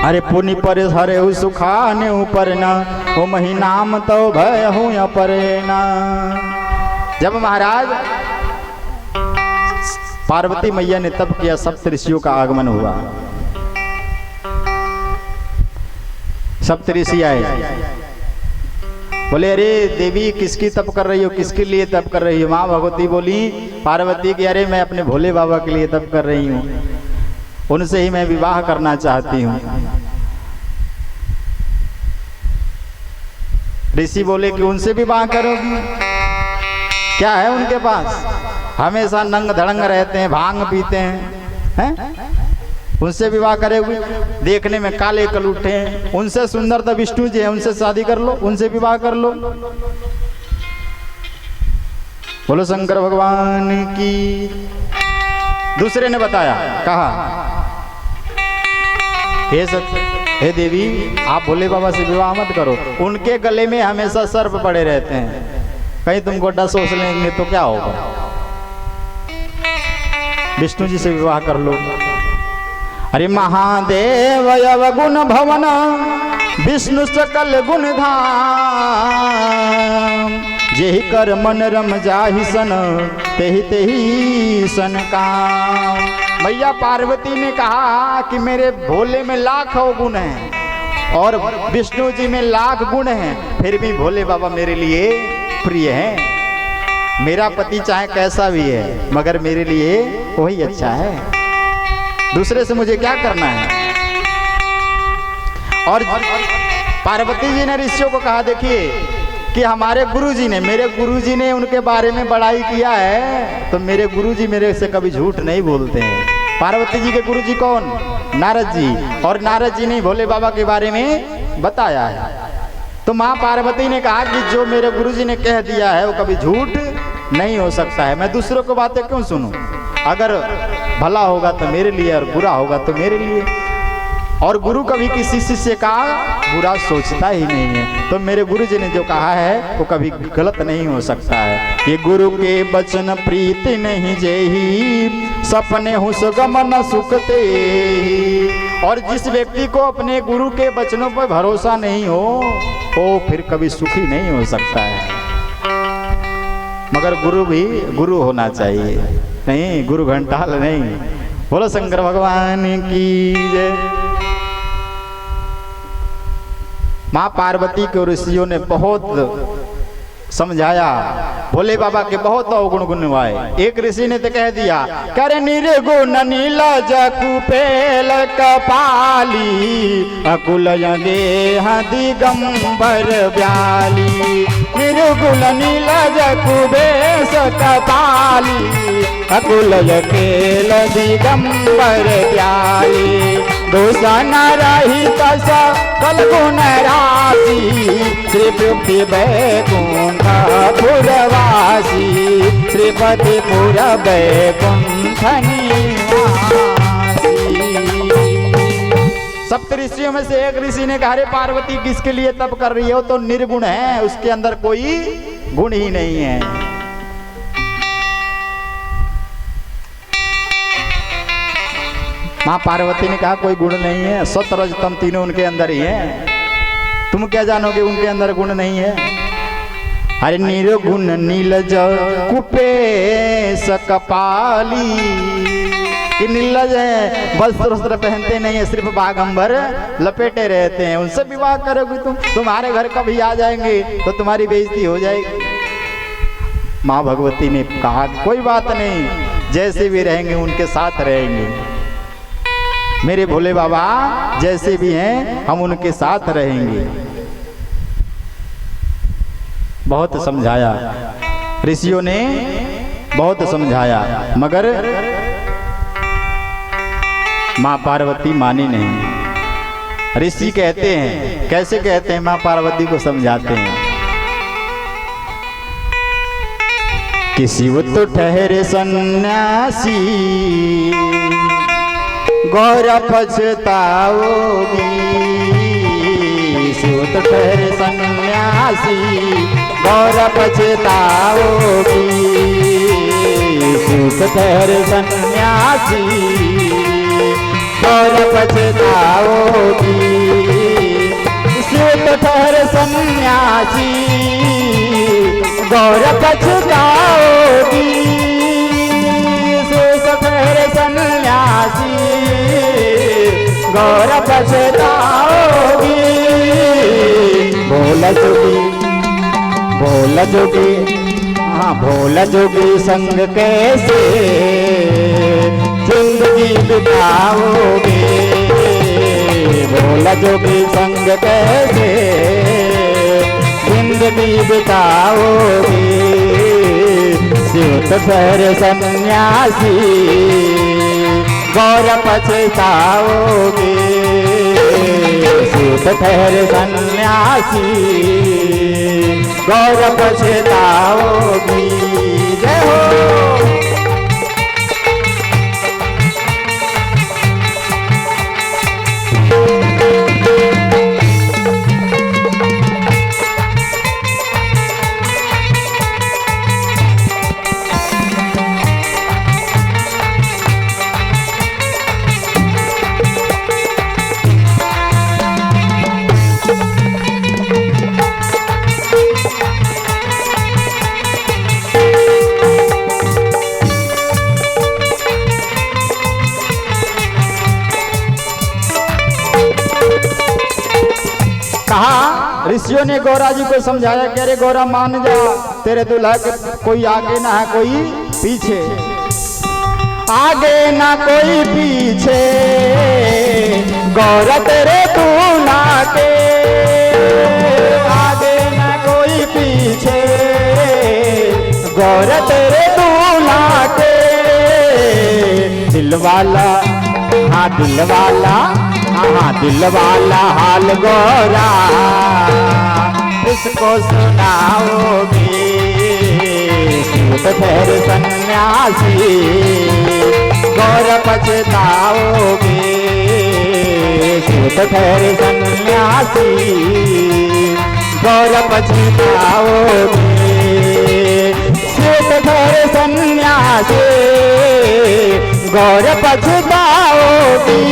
अरे पुनि पर हरे सुखाने ऊपर न वो महीनाम तो भय हूँ अपरे न। जब महाराज पार्वती मैया ने तप किया, सप्त ऋषियों का आगमन हुआ। सप्त ऋषि आए, बोले अरे देवी किसकी तप कर रही हो, किसके लिए तप कर रही हो? माँ भगवती बोली पार्वती की, अरे मैं अपने भोले बाबा के लिए तप कर रही हूँ, उनसे ही मैं विवाह करना चाहती हूँ। ऋषि बोले कि उनसे विवाह करोगी? क्या है उनके पास? हमेशा नंग धड़ंग रहते हैं, भांग पीते हैं, उनसे विवाह करेगी? देखने में काले कलूठे हैं, उनसे सुंदर तो विष्णु जी है, उनसे शादी कर लो, उनसे विवाह कर लो। बोलो शंकर भगवान की। दूसरे ने बताया, कहा हे देवी आप भोले बाबा से विवाह मत करो, उनके गले में हमेशा सर्प पड़े रहते हैं, कहीं तुमको डस सोच लेंगे तो क्या होगा? विष्णु जी से विवाह कर लो। अरे महादेव अवगुण भवन विष्णु सकल गुण धाम, जेहि कर मन रम जाहि सन तेहि तेहि सन काम। मैया पार्वती ने कहा कि मेरे भोले में लाखों गुण हैं और विष्णु जी में लाख गुण हैं, फिर भी भोले बाबा मेरे लिए प्रिय हैं। मेरा पति चाहे कैसा भी है मगर मेरे लिए वही अच्छा है, दूसरे से मुझे क्या करना है? और पार्वती जी ने ऋषियों को कहा, देखिए कि हमारे गुरुजी ने, मेरे गुरुजी ने उनके बारे में बड़ाई किया है, तो मेरे गुरुजी मेरे से कभी झूठ नहीं बोलते हैं। पार्वती जी के गुरुजी कौन? नारद जी, और नारद जी ने भोले बाबा के बारे में बताया है। तो माँ पार्वती ने कहा कि जो मेरे गुरुजी ने कह दिया है वो कभी झूठ नहीं हो सकता है, मैं दूसरों को बातें क्यों सुनूं? अगर भला होगा तो मेरे लिए और बुरा होगा तो मेरे लिए। और गुरु कभी किसी शिष्य का बुरा सोचता ही नहीं है, तो मेरे गुरु जी ने जो कहा है वो कभी गलत नहीं हो सकता है। कि गुरु के वचन प्रीति नहीं जेही, सपने हूँ सुगमन सुखते। और जिस व्यक्ति को अपने गुरु के वचनों पर भरोसा नहीं हो वो फिर कभी सुखी नहीं हो सकता है। मगर गुरु भी गुरु होना चाहिए, नहीं गुरु घंटाल नहीं। बोलो शंकर भगवान की जय। माँ पार्वती को ऋषियों ने बहुत समझाया, भोले बाबा के बहुत अवगुण गुणवाए। एक ऋषि ने तो कह दिया, कर निर्गुण नीलज कुपेल कपाली, अकुल गेह दिगंबर व्याली। निर्गुण नीलज कुबेश कपाली, अकुल केल दिगंबर व्याली। दूषण रहित सकल गुण राशि, श्री तृप्ति बैकुंठ पुरवासी, श्रीपति पुर बैकुंठ निवासी। सप्त ऋषियों में से एक ऋषि ने कहा, पार्वती किसके लिए तप कर रही हो? तो निर्गुण है, उसके अंदर कोई गुण ही नहीं है। माँ पार्वती ने कहा कोई गुण नहीं है, सत्व रज तम तीनों उनके अंदर ही है, तुम क्या जानोगे उनके अंदर गुण नहीं है? अरे निर्गुण नीलज कुपेश कपाली, कि नीलज है, वस्त्र वस्त्र पहनते नहीं है, सिर्फ बागंबर लपेटे रहते हैं, उनसे विवाह करोगे तुम? तुम्हारे घर कभी आ जाएंगे तो तुम्हारी बेइज्जती हो जाएगी। माँ भगवती ने कहा कोई बात नहीं, जैसे भी रहेंगे उनके साथ रहेंगे, मेरे भोले बाबा जैसे भी हैं हम उनके साथ रहेंगे। बहुत समझाया ऋषियों ने, बहुत समझाया, मगर माँ पार्वती मानी नहीं। ऋषि कहते हैं, कैसे कहते हैं, माँ पार्वती को समझाते हैं कि शिव तो ठहरे सन्यासी गौर पछताओगी। शिव तो ठहरे सन्यासी गौर पछताओगी। शिव तो ठहरे सन्यासी गौर पछताओगी। शिव तो ठहरे सन्यासी गौर पछताओगी। शिव तो ठहरे सन्यासी गौर पछताओगी। बोला जोगी, बोला जोगी, हाँ बोला जोगी संग कैसे जिंदगी बिताओगे। बोला जोगी संग कैसे जिंदगी बिताओगे। शिव तो ठहरे सन्यासी गौर पछताओगे। शिव तो ठहरे सन्यासी गौर पछताओगी। जय हो। ऋषियों ने गौरा जी को समझाया कि अरे गौरा मान जा, तेरे दूल्हा के कोई आगे ना है कोई पीछे, आगे ना कोई पीछे गौरा तेरे दूल्हा के। आगे ना कोई पीछे गौरा तेरे दूल्हा के। दिल वाला, हाँ दिल वाला, हाँ दिल वाला हाल गौरा इसको सुनाओगे। शिव तो ठहरे सन्यासी गौर पछताओगे। शिव तो ठहरे सन्यासी गौर पछताओगे। शिव तो ठहरे सन्यासी गौर पछताओगी।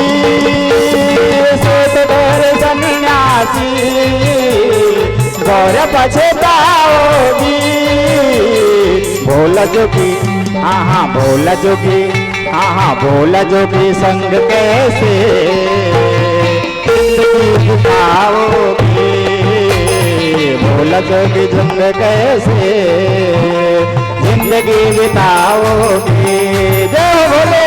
शिव ठहरे सन्यासी गौर पछताओगी। बोला जोगी, हाँ हाँ बोला जोगी, हाँ हाँ बोला जोगी संग कैसे जिंदगी बिताओगी। बोला जोगी संग कैसे जिंदगी बिताओगी। जय बोले।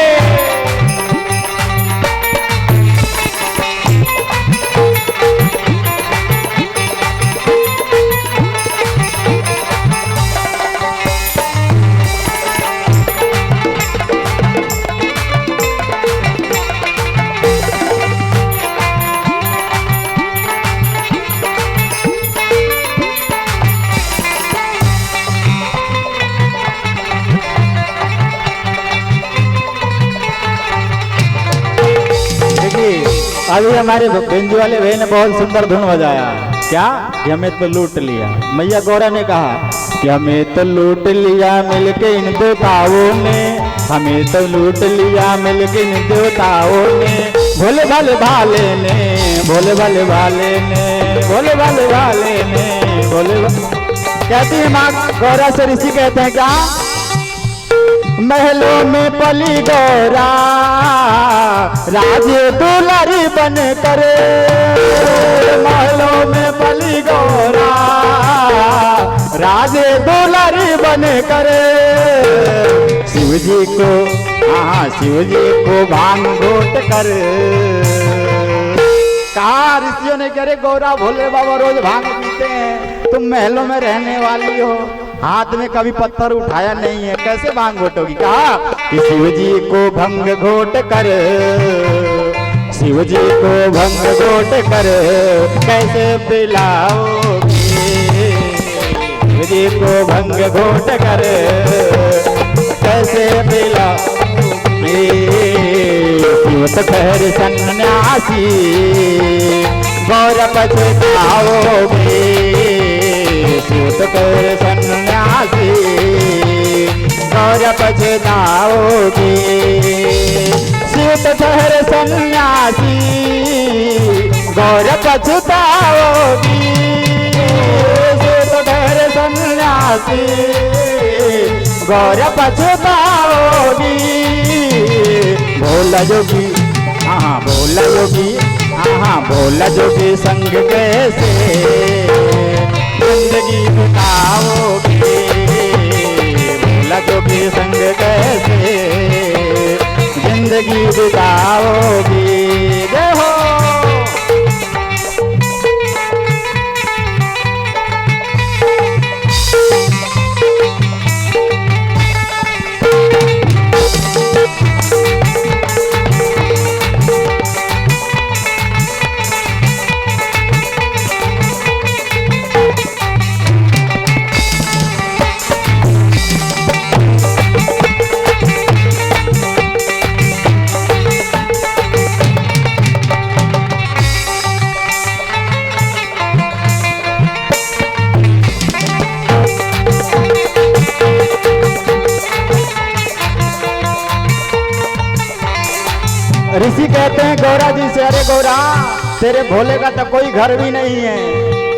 अभी हमारे बेंजू वाले भाई ने बहुत सुंदर धुन बजाया। क्या कि हमें तो लूट लिया। मैया गौरा ने कहा कि हमें तो लूट लिया मिलके इन देवताओं ने। हमें तो लूट लिया मिलके इन देवताओं ने। भोले भाले भाले ने, भोले भाले भाले ने, भोले भाले भाले ने, भोले कहती है माँ गौरा से ऋषि कहते हैं क्या, महलों में पली गौरा राजे दुलारी बन करे। महलों में पली गौरा राजे दुलारी बन करे। शिव जी को, हाँ शिव जी को भांग घोट कर। कहा ऋषियों ने कह रहे गौरा भोले बाबा रोज भांग पीते हैं, तुम महलों में रहने वाली हो, हाथ में कभी पत्थर उठाया नहीं है, कैसे भांग घोटोगी। कहा कि शिव जी को भंग घोट कर शिव जी को भंग घोट कर कैसे पिलाओगे, शिव जी को भंग घोट कर कैसे पिलाओगे। शिव तो खैर सन्यासी गौर पछताओगे, शिव तो खैर सन्यासी गौर पछताओगे। शिव तो खैर सन्यासी गौर पछताओगी, शिव तो खैर सन्यासी गौर पछताओगी। भोला जोगी हाँ भोला जोगी हाँ भोला जोगी संग कैसे जिंदगी बिताओगे, भोला जोगी संग कैसे जिंदगी बिताओगे। जय हो। ऋषि कहते हैं गौरा जी से, अरे गौरा तेरे भोले का तो कोई घर भी नहीं है,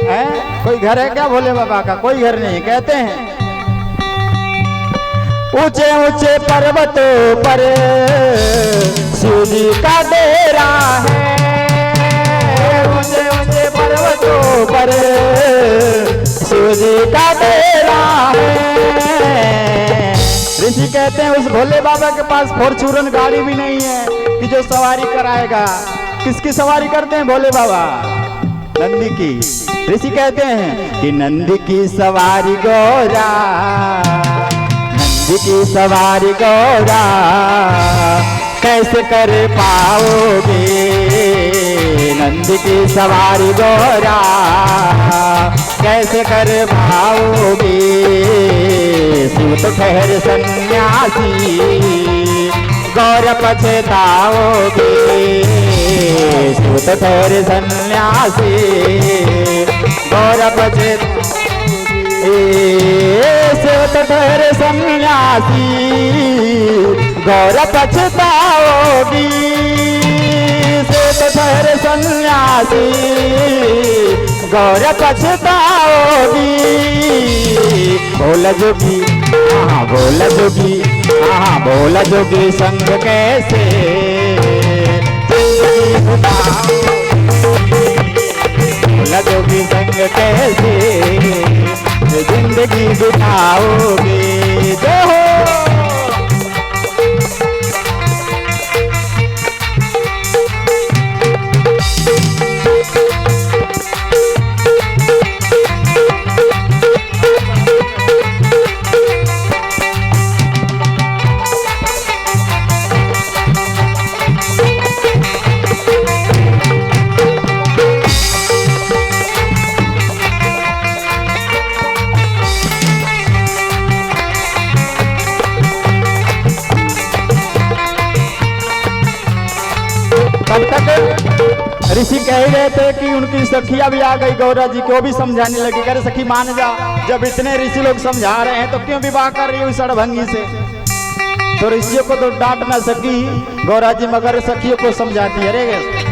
हैं? कोई घर है क्या भोले बाबा का? कोई घर नहीं। कहते हैं ऊंचे ऊंचे पर्वतों पर शिव जी का डेरा है, ऊंचे ऊंचे पर्वतों पर शिव जी का डेरा है। ऋषि कहते हैं उस भोले बाबा के पास फॉर्च्यूनर गाड़ी भी नहीं है कि जो सवारी कराएगा। किसकी सवारी करते हैं भोले बाबा? नंदी की। ऋषि कहते हैं कि नंदी की सवारी गौरा, नंदी की सवारी गौरा कैसे कर पाओगे, नंदी की सवारी गौरा कैसे कर पाओगे। शिव तो ठहर सन्यासी गौर पछताओगे, शिव तो ठहर सन्यासी गौर पछताओगे, शिव तो ठहर सन्यासी गौर पछताओगी, शिव तो ठहर सन्यासी गौर पछताओगी। भोला जोगी हाँ भोला जोगी हाँ भोला जोगी संग कैसे जिंदगी बिताओगे, भोला जोगी संग कैसे जिंदगी बिताओगे। जय हो। तब तक ऋषि कह रहे थे कि उनकी सखिया भी आ गई गौरा जी को, भी समझाने लगी। कह रहे सखी मान जा, जब इतने ऋषि लोग समझा रहे हैं तो क्यों विवाह कर रही हो सड़भंगी से। तो ऋषियों को तो डांट ना सकी गौरा जी, मगर सखियों को समझाती। अरे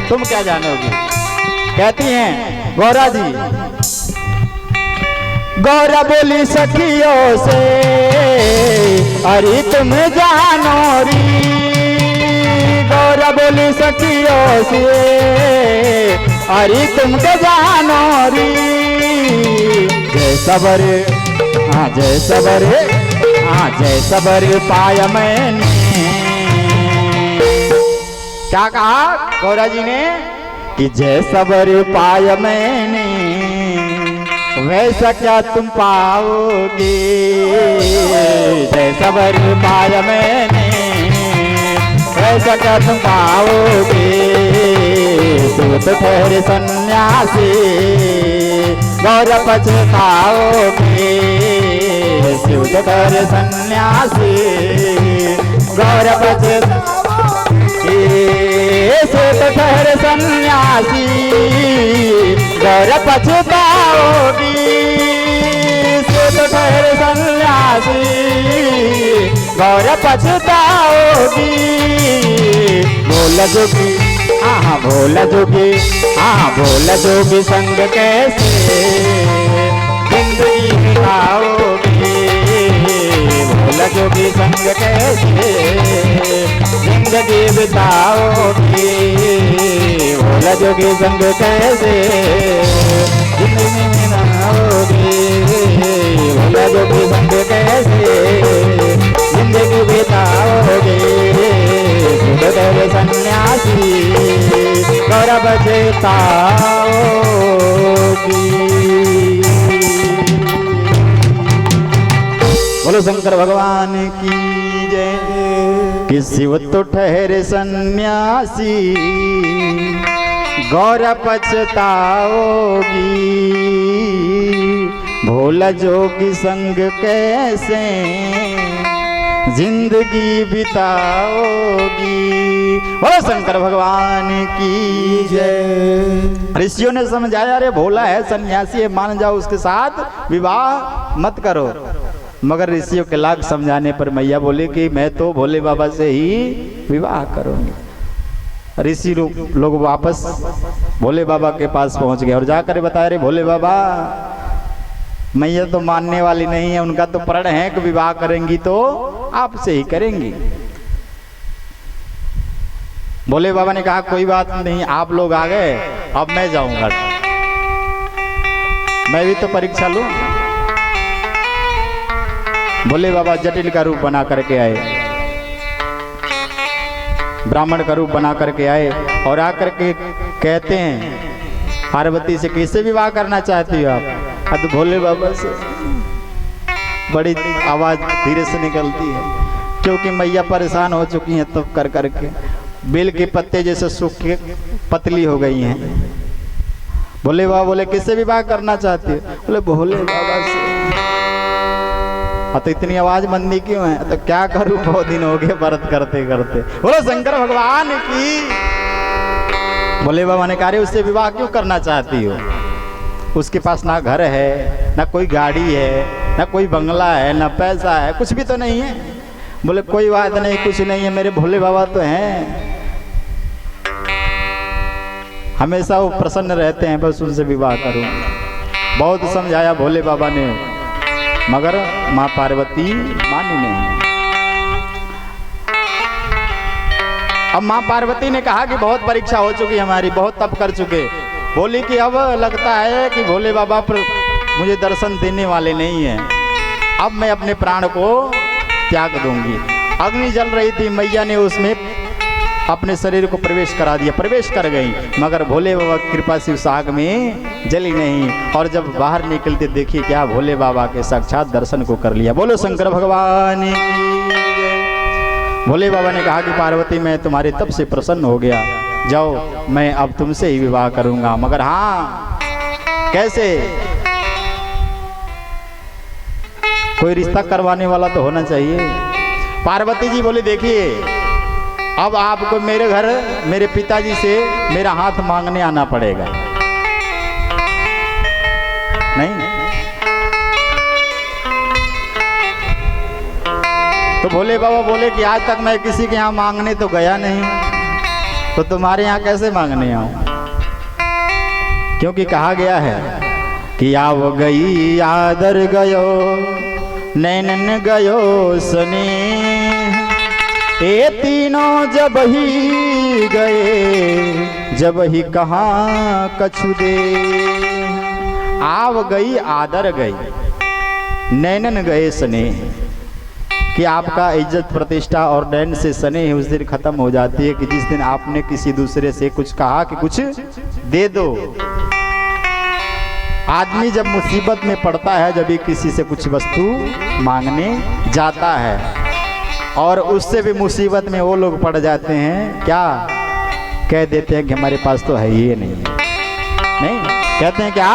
तुम क्या जानोगी। कहती हैं गौरा जी, गौरा बोली सखियों से अरे तुम जानो री, गौरा बोली सखियों से अरे तुम के जानो री। जय सबर हाँ जय सबर हाँ जय सबर पाया मैंने। क्या कहा गौरा जी ने कि जय सबर पाया मैंने, वैसा क्या तुम पाओगे। जय सबर पाया मैंने, सका तुम पाओगे, सूत ठहरे सन्यासी गौर पछताओगे, सूत ठहरे सन्यासी गौर पछताओगे, सूत ठहरे सन्यासी गौर पछताओगी, सूत ठहरे सन्यासी गौर पछताओगी। बोला जोगी हाँ बोला जोगी, हाँ बोला जोगी संग कैसे जिंदगी बिताओगी, बोला जोगी संग कैसे जिंदगी बिताओगी, बोला जोगी संग कैसे जिंदगी बिताओगी, बोला जोगी संग कैसे जिंदगी बिताओगे, सुबह सन्यासी गौर बचताओगी। बोलो शंकर भगवान की जय। कि शिव तो ठहरे सन्यासी गौर पछताओगी, भोला जोगी संग कैसे जिंदगी बिताओगी। बोलो शंकर भगवान की जय। ऋषियों ने समझाया, अरे भोला है सन्यासी है, मान जाओ उसके साथ विवाह मत करो। मगर ऋषियों के लाख समझाने पर मैया बोले कि मैं तो भोले बाबा से ही विवाह करूंगी। ऋषि लोग वापस भोले बाबा के पास पहुंच गए और जाकर बताया, अरे भोले बाबा मैया तो मानने वाली नहीं है, उनका तो प्रण है कि विवाह करेंगी तो आपसे ही करेंगी। भोले बाबा ने कहा कोई बात नहीं, आप लोग आ गए, अब मैं जाऊंगा, मैं भी तो परीक्षा लूं। भोले बाबा जटिल का रूप बना करके आए, ब्राह्मण का रूप बना करके आए और आकर के कहते हैं, पार्वती से कैसे विवाह करना चाहती हो आप? तो भोले बाबा से बड़ी आवाज धीरे से निकलती है, क्योंकि मैया परेशान हो चुकी हैं तब कर करके बेल के पत्ते जैसे सूख के पतली हो गई हैं। भोले बाबा बोले किससे विवाह करना चाहती हो? बोले भोले बाबा से। तो इतनी आवाज मंदी क्यों है? तो क्या करूं, बहुत दिन हो गए व्रत करते करते। बोलो शंकर भगवान की। भोले बाबा ने कहा उससे विवाह क्यों करना चाहती हो? उसके पास ना घर है, ना कोई गाड़ी है, ना कोई बंगला है, ना पैसा है, कुछ भी तो नहीं है। बोले कोई बात नहीं, कुछ नहीं है, मेरे भोले बाबा तो हैं, हमेशा वो प्रसन्न रहते हैं, बस उनसे विवाह करूं। बहुत समझाया भोले बाबा ने, मगर माँ पार्वती मानी नहीं। अब माँ पार्वती ने कहा कि बहुत परीक्षा हो चुकी हमारी, बहुत तप कर चुके। बोली कि अब लगता है कि भोले बाबा मुझे दर्शन देने वाले नहीं हैं, अब मैं अपने प्राण को त्याग दूंगी। अग्नि जल रही थी, मैया ने उसमें अपने शरीर को प्रवेश करा दिया, प्रवेश कर गई, मगर भोले बाबा की कृपा से उस आग में जली नहीं। और जब बाहर निकलते देखिए क्या, भोले बाबा के साक्षात दर्शन को कर लिया। बोलो शंकर भगवान की जय। भोले बाबा ने कहा कि पार्वती मैं तुम्हारे तप से प्रसन्न हो गया, जाओ मैं अब तुमसे ही विवाह करूंगा, मगर हाँ कैसे? कोई रिश्ता करवाने वाला तो होना चाहिए। पार्वती जी बोले देखिए अब आपको मेरे घर मेरे पिताजी से मेरा हाथ मांगने आना पड़ेगा। नहीं तो भोले बाबा बोले कि आज तक मैं किसी के यहाँ मांगने तो गया नहीं, तो तुम्हारे यहाँ कैसे मांगने आऊं? क्योंकि कहा गया है कि आव गई आदर गयो नैनन गयो स्नेह, ये तीनों जब ही गए जब ही कहाँ कछु दे। आव गई आदर गई, नैनन गए स्नेह, कि आपका इज्जत प्रतिष्ठा और नैन से स्नेह उस दिन खत्म हो जाती है कि जिस दिन आपने किसी दूसरे से कुछ कहा कि कुछ दे दो। आदमी जब मुसीबत में पड़ता है, जब भी किसी से कुछ वस्तु मांगने जाता है, और उससे भी मुसीबत में वो लोग पड़ जाते हैं, क्या कह देते हैं कि हमारे पास तो है ही नहीं। नहीं, कहते हैं क्या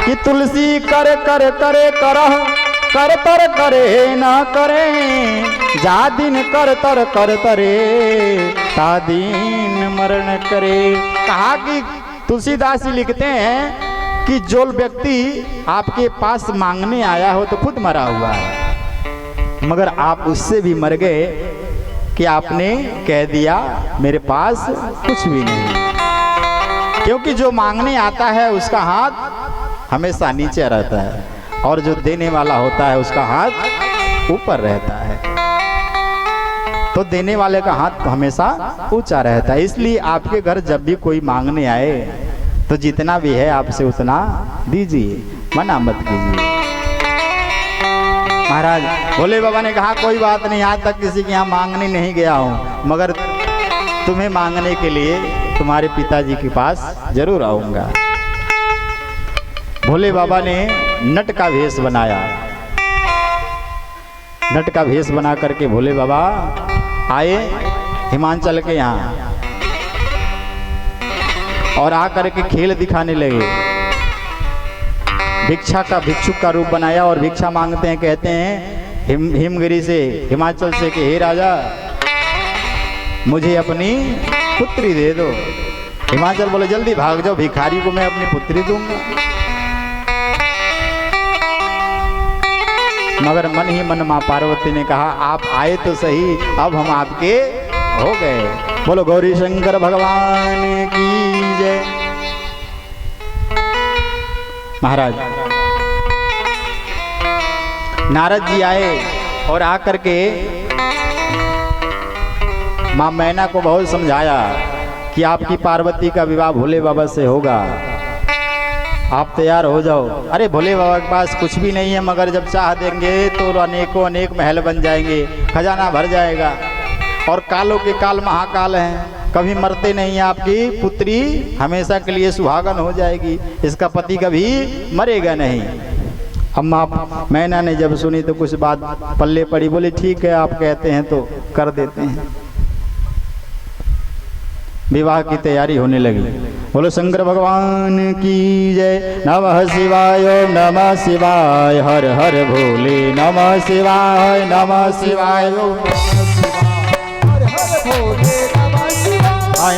कि तुलसी कर कर करे करह कर तर करे ना करे, जा दिन कर तर तरे ता दिन मरण करे। कहा कि तुलसीदास जी लिखते हैं कि जो व्यक्ति आपके पास मांगने आया हो तो खुद मरा हुआ है, मगर आप उससे भी मर गए कि आपने कह दिया मेरे पास कुछ भी नहीं। क्योंकि जो मांगने आता है उसका हाथ हमेशा नीचे रहता है और जो देने वाला होता है उसका हाथ ऊपर रहता है। तो देने वाले का हाथ हमेशा ऊंचा रहता है। इसलिए आपके घर जब भी कोई मांगने आए तो जितना भी है आपसे उतना दीजिए, मना मत कीजिए। महाराज भोले बाबा ने कहा कोई बात नहीं, आज तक किसी के यहाँ मांगने नहीं गया हूँ, मगर तुम्हें मांगने के लिए तुम्हारे पिताजी के पास जरूर आऊँगा। भोले बाबा ने नट का भेष बनाया। नट का भेष बना करके भोले बाबा आए हिमांचल के यहाँ और आकर के खेल दिखाने लगे। भिक्षा का भिक्षुक का रूप बनाया और भिक्षा मांगते हैं। कहते हैं हिमगिरी से, हिमाचल से कि हे राजा मुझे अपनी पुत्री दे दो। हिमाचल बोले जल्दी भाग जाओ, भिखारी को मैं अपनी पुत्री दूंगा। मगर मन ही मन मां पार्वती ने कहा आप आए तो सही, अब हम आपके हो गए। बोलो गौरी शंकर भगवान की जय। महाराज नारद जी आए और आकर के मां मैना को बहुत समझाया कि आपकी पार्वती का विवाह भोले बाबा से होगा, आप तैयार हो जाओ। अरे भोले बाबा के पास कुछ भी नहीं है, मगर जब चाह देंगे तो अनेकों अनेक महल बन जाएंगे, खजाना भर जाएगा। और कालों के काल महाकाल हैं, कभी मरते नहीं हैं। आपकी पुत्री हमेशा के लिए सुहागन हो जाएगी, इसका पति कभी मरेगा नहीं। अम्मा मैना ने जब सुनी तो कुछ बात पल्ले पड़ी, बोली ठीक है आप कहते हैं तो कर देते हैं। विवाह की तैयारी होने लगी। बोलो शंकर भगवान की जय। नमः शिवाय ओम नमः शिवाय, हर हर भोले नमः शिवाय, नमः शिवाय ओम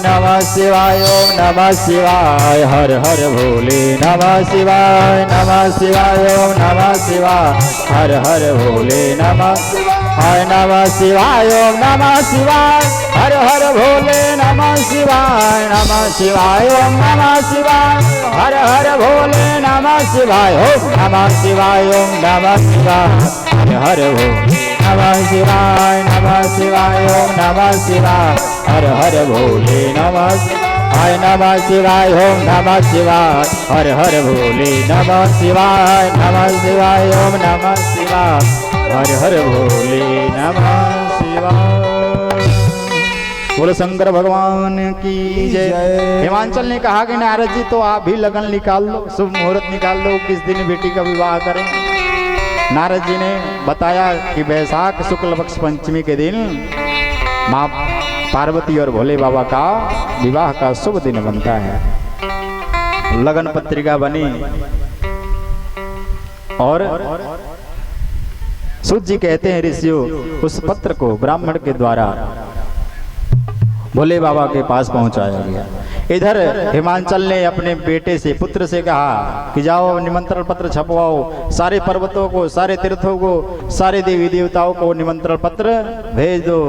नमः शिवाय ओम नमः शिवाय, हर हर भोले नमः शिवाय, नमः शिवाय ओम नमः शिवाय, हर हर भोले नमः शिवाय, नमः शिवाय ओम नमः शिवाय, हर हर भोले नमः शिवाय, नमः शिवाय ओम नमः शिवाय, हर हर भोले नमः शिवाय, ओम नमः शिवाय ओम नमः शिवाय, हर हर भोले नमः शिवाय, नमः शिवाय ओम नमः शिवाय, हर हर भोले नमः शिवाय, नमः शिवाय ओम नमः शिवाय, हर हर भोले नमः शिवाय, नमः शिवाय ओम नमः शिवाय, हर हर भोले नमः शिवाय। बोलो शंकर भगवान की जय। हिमांचल ने कहा कि नारद जी तो आप भी लगन निकाल लो, शुभ मुहूर्त निकाल लो, किस दिन बेटी का विवाह करें। नारद जी ने बताया कि वैशाख शुक्ल पक्ष पंचमी के दिन माँ पार्वती और भोले बाबा का विवाह का शुभ दिन बनता है। लगन पत्रिका बनी और सूत जी कहते हैं ऋषियों उस पत्र को ब्राह्मण के द्वारा भोले बाबा के पास पहुंचाया गया। इधर हिमांचल ने अपने बेटे से पुत्र से कहा कि जाओ निमंत्रण पत्र छपवाओ, सारे पर्वतों को, सारे तीर्थों को, सारे देवी देवताओं को निमंत्रण पत्र भेज दो,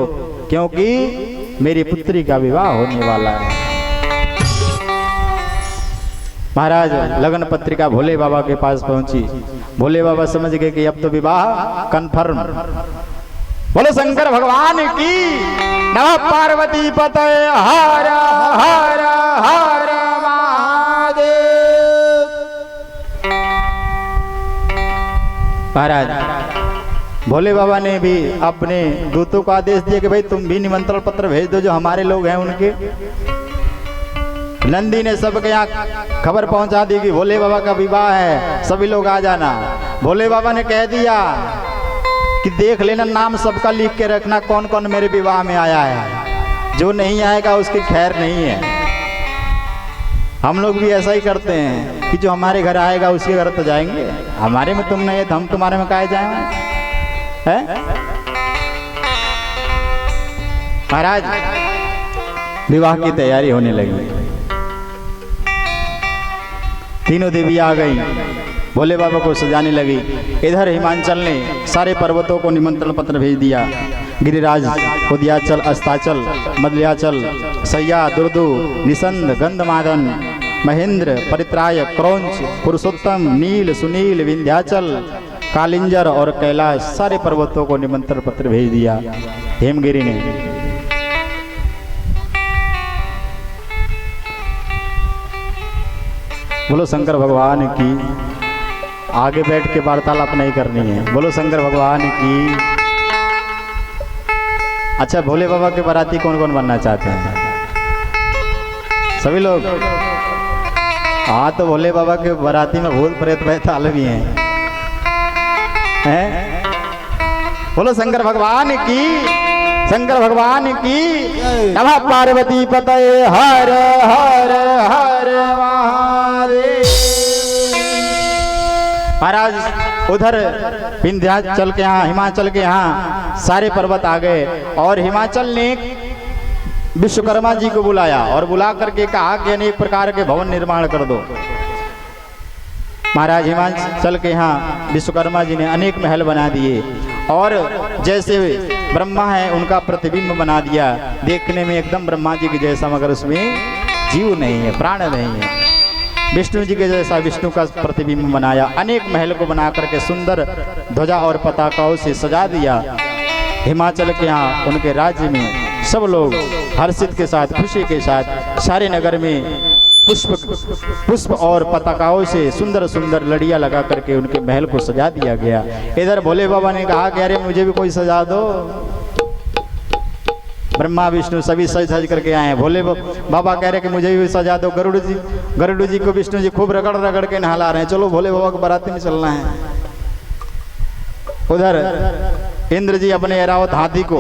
क्योंकि मेरी पुत्री का विवाह होने वाला है। महाराज लगन पत्रिका भोले बाबा के पास पहुंची। भोले बाबा समझ गए कि अब तो विवाह कन्फर्म। बोलो शंकर भगवान की नमः। पार्वती पते हर हर हर महादेव। महाराज भोले बाबा ने भी अपने दूतों को आदेश दिया कि भाई तुम भी निमंत्रण पत्र भेज दो जो हमारे लोग हैं उनके। नंदी ने सबके यहाँ खबर पहुंचा दी कि भोले बाबा का विवाह है, सभी लोग आ जाना। भोले बाबा ने कह दिया कि देख लेना, नाम सबका लिख के रखना कौन कौन मेरे विवाह में आया है, जो नहीं आएगा उसकी खैर नहीं है। हम लोग भी ऐसा ही करते हैं कि जो हमारे घर आएगा उसके घर तो जाएंगे, हमारे में तुम नहीं है तो हम तुम्हारे में काहे जाएंगे, हैं? महाराज विवाह की तैयारी होने लगी, तीनों देवी आ गई, भोले बाबा को सजाने लगी। इधर हिमांचल ने सारे पर्वतों को निमंत्रण पत्र भेज दिया, गिरिराज, उदयाचल, अस्ताचल, मदलियाचल, सैया, दुर्दु, निसंद, गंधमादन, महेंद्र, परित्राय, क्रौंच, पुरुषोत्तम, नील, सुनील, विंध्याचल, कालिंजर और कैलाश, सारे पर्वतों को निमंत्रण पत्र भेज दिया हेमगिरी ने। बोलो शंकर भगवान की। आगे बैठ के वार्तालाप नहीं करनी है, बोलो शंकर भगवान की। अच्छा, भोले बाबा के बाराती कौन कौन बनना चाहते हैं? सभी लोग। हाँ, तो भोले बाबा के बाराती में भूत प्रेत बैताल भी हैं, हैं? बोलो शंकर भगवान की, शंकर भगवान की। नमः पार्वती पतये हर हर हर महादेव। महाराज उधर विंध्याचल के यहाँ, हिमाचल के यहाँ सारे पर्वत आ गए और हिमाचल ने विश्वकर्मा जी को बुलाया और बुला करके कहा कि अनेक प्रकार के भवन निर्माण कर दो। महाराज हिमाचल के यहाँ विश्वकर्मा जी ने अनेक महल बना दिए और जैसे ब्रह्मा है उनका प्रतिबिंब बना दिया, देखने में एकदम ब्रह्मा जी के जैसा, मगर उसमें जीव नहीं है, प्राण नहीं है। विष्णु जी के जैसा विष्णु का प्रतिबिंब बनाया, अनेक महल को बना करके सुंदर ध्वजा और पताकाओं से सजा दिया। हिमाचल के यहाँ उनके राज्य में सब लोग हर्षित के साथ, खुशी के साथ सारे नगर में पुष्प और पताकाओं से सुंदर सुंदर लड़ियां लगा करके उनके महल को सजा दिया गया। इधर भोले बाबा ने कहा कि अरे मुझे भी कोई सजा दो। ब्रह्मा विष्णु सभी सज धज करके आए हैं। भोले बाबा कह रहे कि मुझे भी सजा दो। गरुड़ जी को विष्णु जी खूब रगड़ रगड़ के नहला रहे हैं, चलो भोले बाबा को बाराती में चलना है। उधर इंद्र जी अपने ऐरावत हाथी को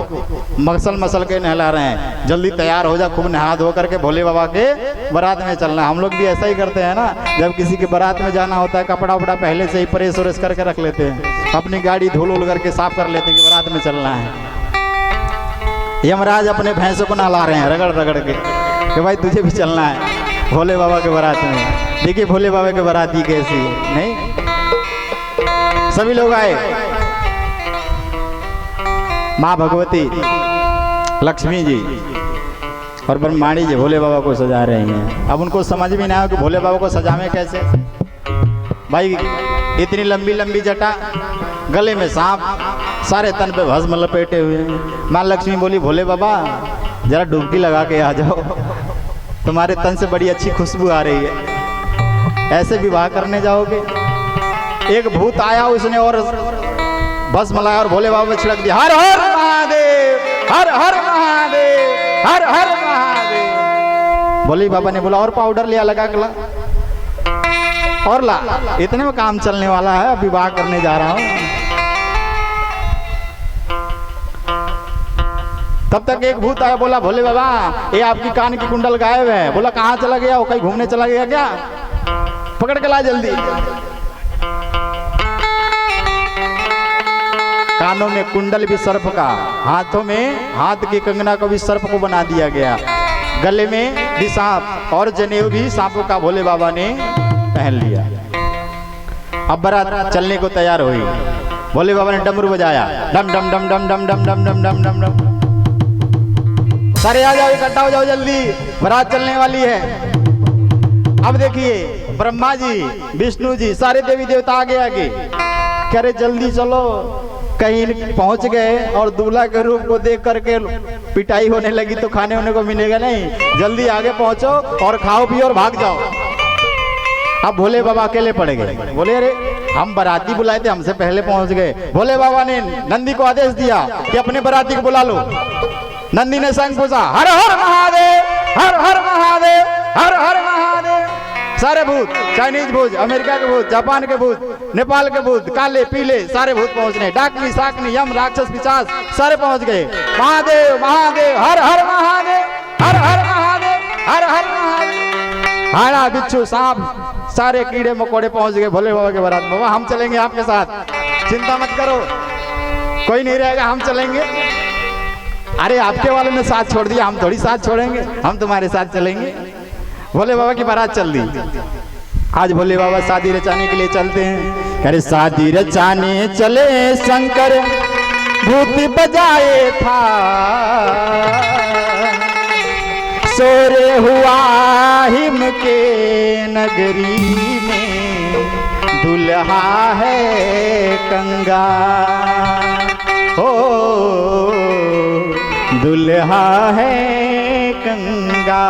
मसल मसल के नहला रहे हैं, जल्दी तैयार हो जा, खूब नहा धो करके भोले बाबा के बारात में चलना है। हम लोग भी ऐसा ही करते हैं ना, जब किसी के बारात में जाना होता है कपड़ा उपड़ा पहले से ही प्रेस उरेस करके रख लेते हैं, अपनी गाड़ी धूल उल करके साफ कर लेते हैं कि बारात में चलना है। यमराज अपने भैंसों को नहला रहे हैं रगड़ रगड़ के कि भाई तुझे भी चलना है भोले बाबा के बारात में। देखिए भोले बाबा के बाराती कैसी नहीं, सभी लोग आए। माँ भगवती, लक्ष्मी जी और ब्रह्माणी जी भोले बाबा को सजा रही हैं। अब उनको समझ में ना आया कि भोले बाबा को सजावे कैसे। भाई इतनी लंबी लंबी जटा, गले में सांप, सारे तन पे भस्म लपेटे हुए हैं। माँ लक्ष्मी बोली भोले बाबा जरा डुबकी लगा के आ जाओ, तुम्हारे तन से बड़ी अच्छी खुशबू आ रही है। ऐसे विवाह करने जाओगे? एक भूत आया, उसने और भस्म लगाया और भोले बाबा में छिड़क दिया, हर हर महादेव, हर हर महादेव, हर हर महादेव। भोले बाबा ने बोला और पाउडर लिया, लगा के ला और ला, इतने में काम चलने वाला है, विवाह करने जा रहा हूं। तब तक एक भूत आया, बोला भोले बाबा ये आपकी कान की कुंडल गायब है। बोला कहाँ चला गया? वो कहीं घूमने चला गया क्या? पकड़ के ला जल्दी। कानों में कुंडल भी सर्प का, हाथों में हाथ की कंगना को भी सर्प को बना दिया गया, गले में भी सांप और जनेऊ भी सांपों का भोले बाबा ने पहन लिया। अब बारात चलने को तैयार हुई। भोले बाबा ने डमरू बजाया, डम डम डम डम डम डम डम डम डम डम डम। सारे आ जाओ, इकट्ठा हो जाओ जल्दी, बारात चलने वाली है। अब देखिए ब्रह्मा जी, विष्णु जी, सारे देवी देवता आगे आगे कह रहे जल्दी चलो। कहीं पहुंच गए और दूल्हा के रूप को देख करके पिटाई होने लगी तो खाने होने को मिलेगा नहीं। जल्दी आगे पहुंचो और खाओ पियो और भाग जाओ। अब भोले बाबा अकेले पड़ गए। बोले अरे हम बाराती बुलाए थे, हमसे पहले पहुंच गए। भोले बाबा ने नंदी को आदेश दिया कि अपने बाराती को बुला लो। नंदी ने संग पूछा, हर हर महादेव, हर हर महादेव, हर हर महादेव। सारे भूत, चाइनीज भूत, अमेरिका के भूत, जापान के भूत, नेपाल के भूत, काले पीले सारे भूत पहुंच गए। डाकनी साकनी यम राक्षस पिशाच सारे पहुंच गए। महादेव महादेव हर हर महादेव, हर हर महादेव, हर हर महादेव। हाड़ा बिच्छू सांप सारे कीड़े मकोड़े पहुंच गए भोले बाबा के बारात में। हम चलेंगे आपके साथ, चिंता मत करो, कोई नहीं रहेगा, हम चलेंगे। अरे आपके वाले ने साथ छोड़ दिया, हम थोड़ी साथ छोड़ेंगे, हम तुम्हारे साथ चलेंगे। भोले बाबा की बारात चल दी। आज भोले बाबा शादी रचाने के लिए चलते हैं। अरे शादी रचाने चले शंकर भूत बजाए था, सोरे हुआ हिम के नगरी में, दुल्हा है कंगा, ओ दुल्हा है कंगा।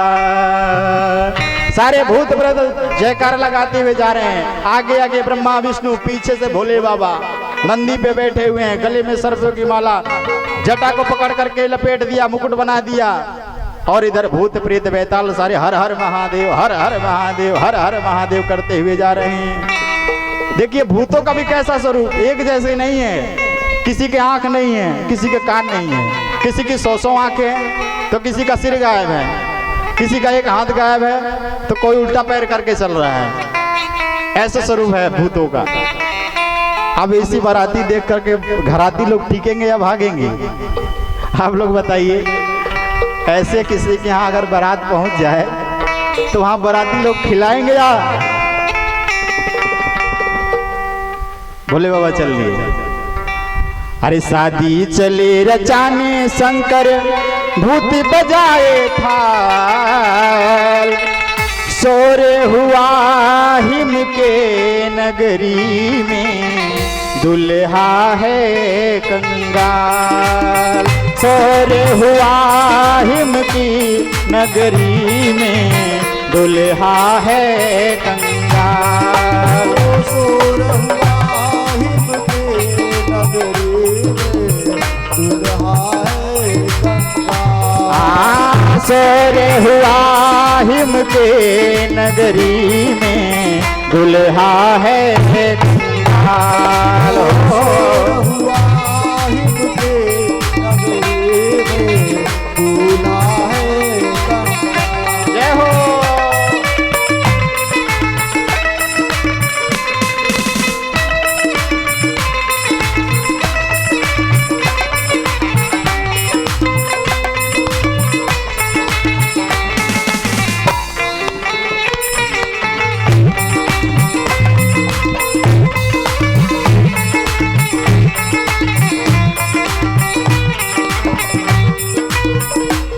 सारे भूत प्रेत जयकार लगाते हुए जा रहे हैं। आगे आगे ब्रह्मा विष्णु, पीछे से भोले बाबा नंदी पे बैठे हुए हैं, गले में सरसों की माला, जटा को पकड़ करके लपेट दिया, मुकुट बना दिया। और इधर भूत प्रेत बैताल सारे हर हर महादेव, हर हर महादेव, हर हर महादेव करते हुए जा रहे हैं। देखिए भूतों का भी कैसा स्वरूप, एक जैसे नहीं है। किसी के आंख नहीं है, किसी के कान नहीं है, किसी की 100 आंखें हैं तो किसी का सिर गायब है, किसी का एक हाथ गायब है तो कोई उल्टा पैर करके चल रहा है। ऐसा स्वरूप है भूतों का। अब इसी बाराती देख करके घराती लोग टिकेंगे या भागेंगे? आप लोग बताइए। ऐसे किसी के यहाँ अगर बारात पहुंच जाए तो वहां बाराती लोग खिलाएंगे या? भोले बाबा चल लिए। अरे शादी चले रचाने शंकर भूत बजाए था, सोरे हुआ हिम के नगरी में, दुल्हा है कंगाल, सोरे हुआ हिम की नगरी में, दुल्हा है कंगाल, सोरे हुआ हिम के नगरी में, दुल्हा है कंगाल, सोरे हुआ हिम के नगरी में, दुल्हा है कंगाल, हुआ हिम के नगरी में, दुल्हा है कंगाल। जय हो।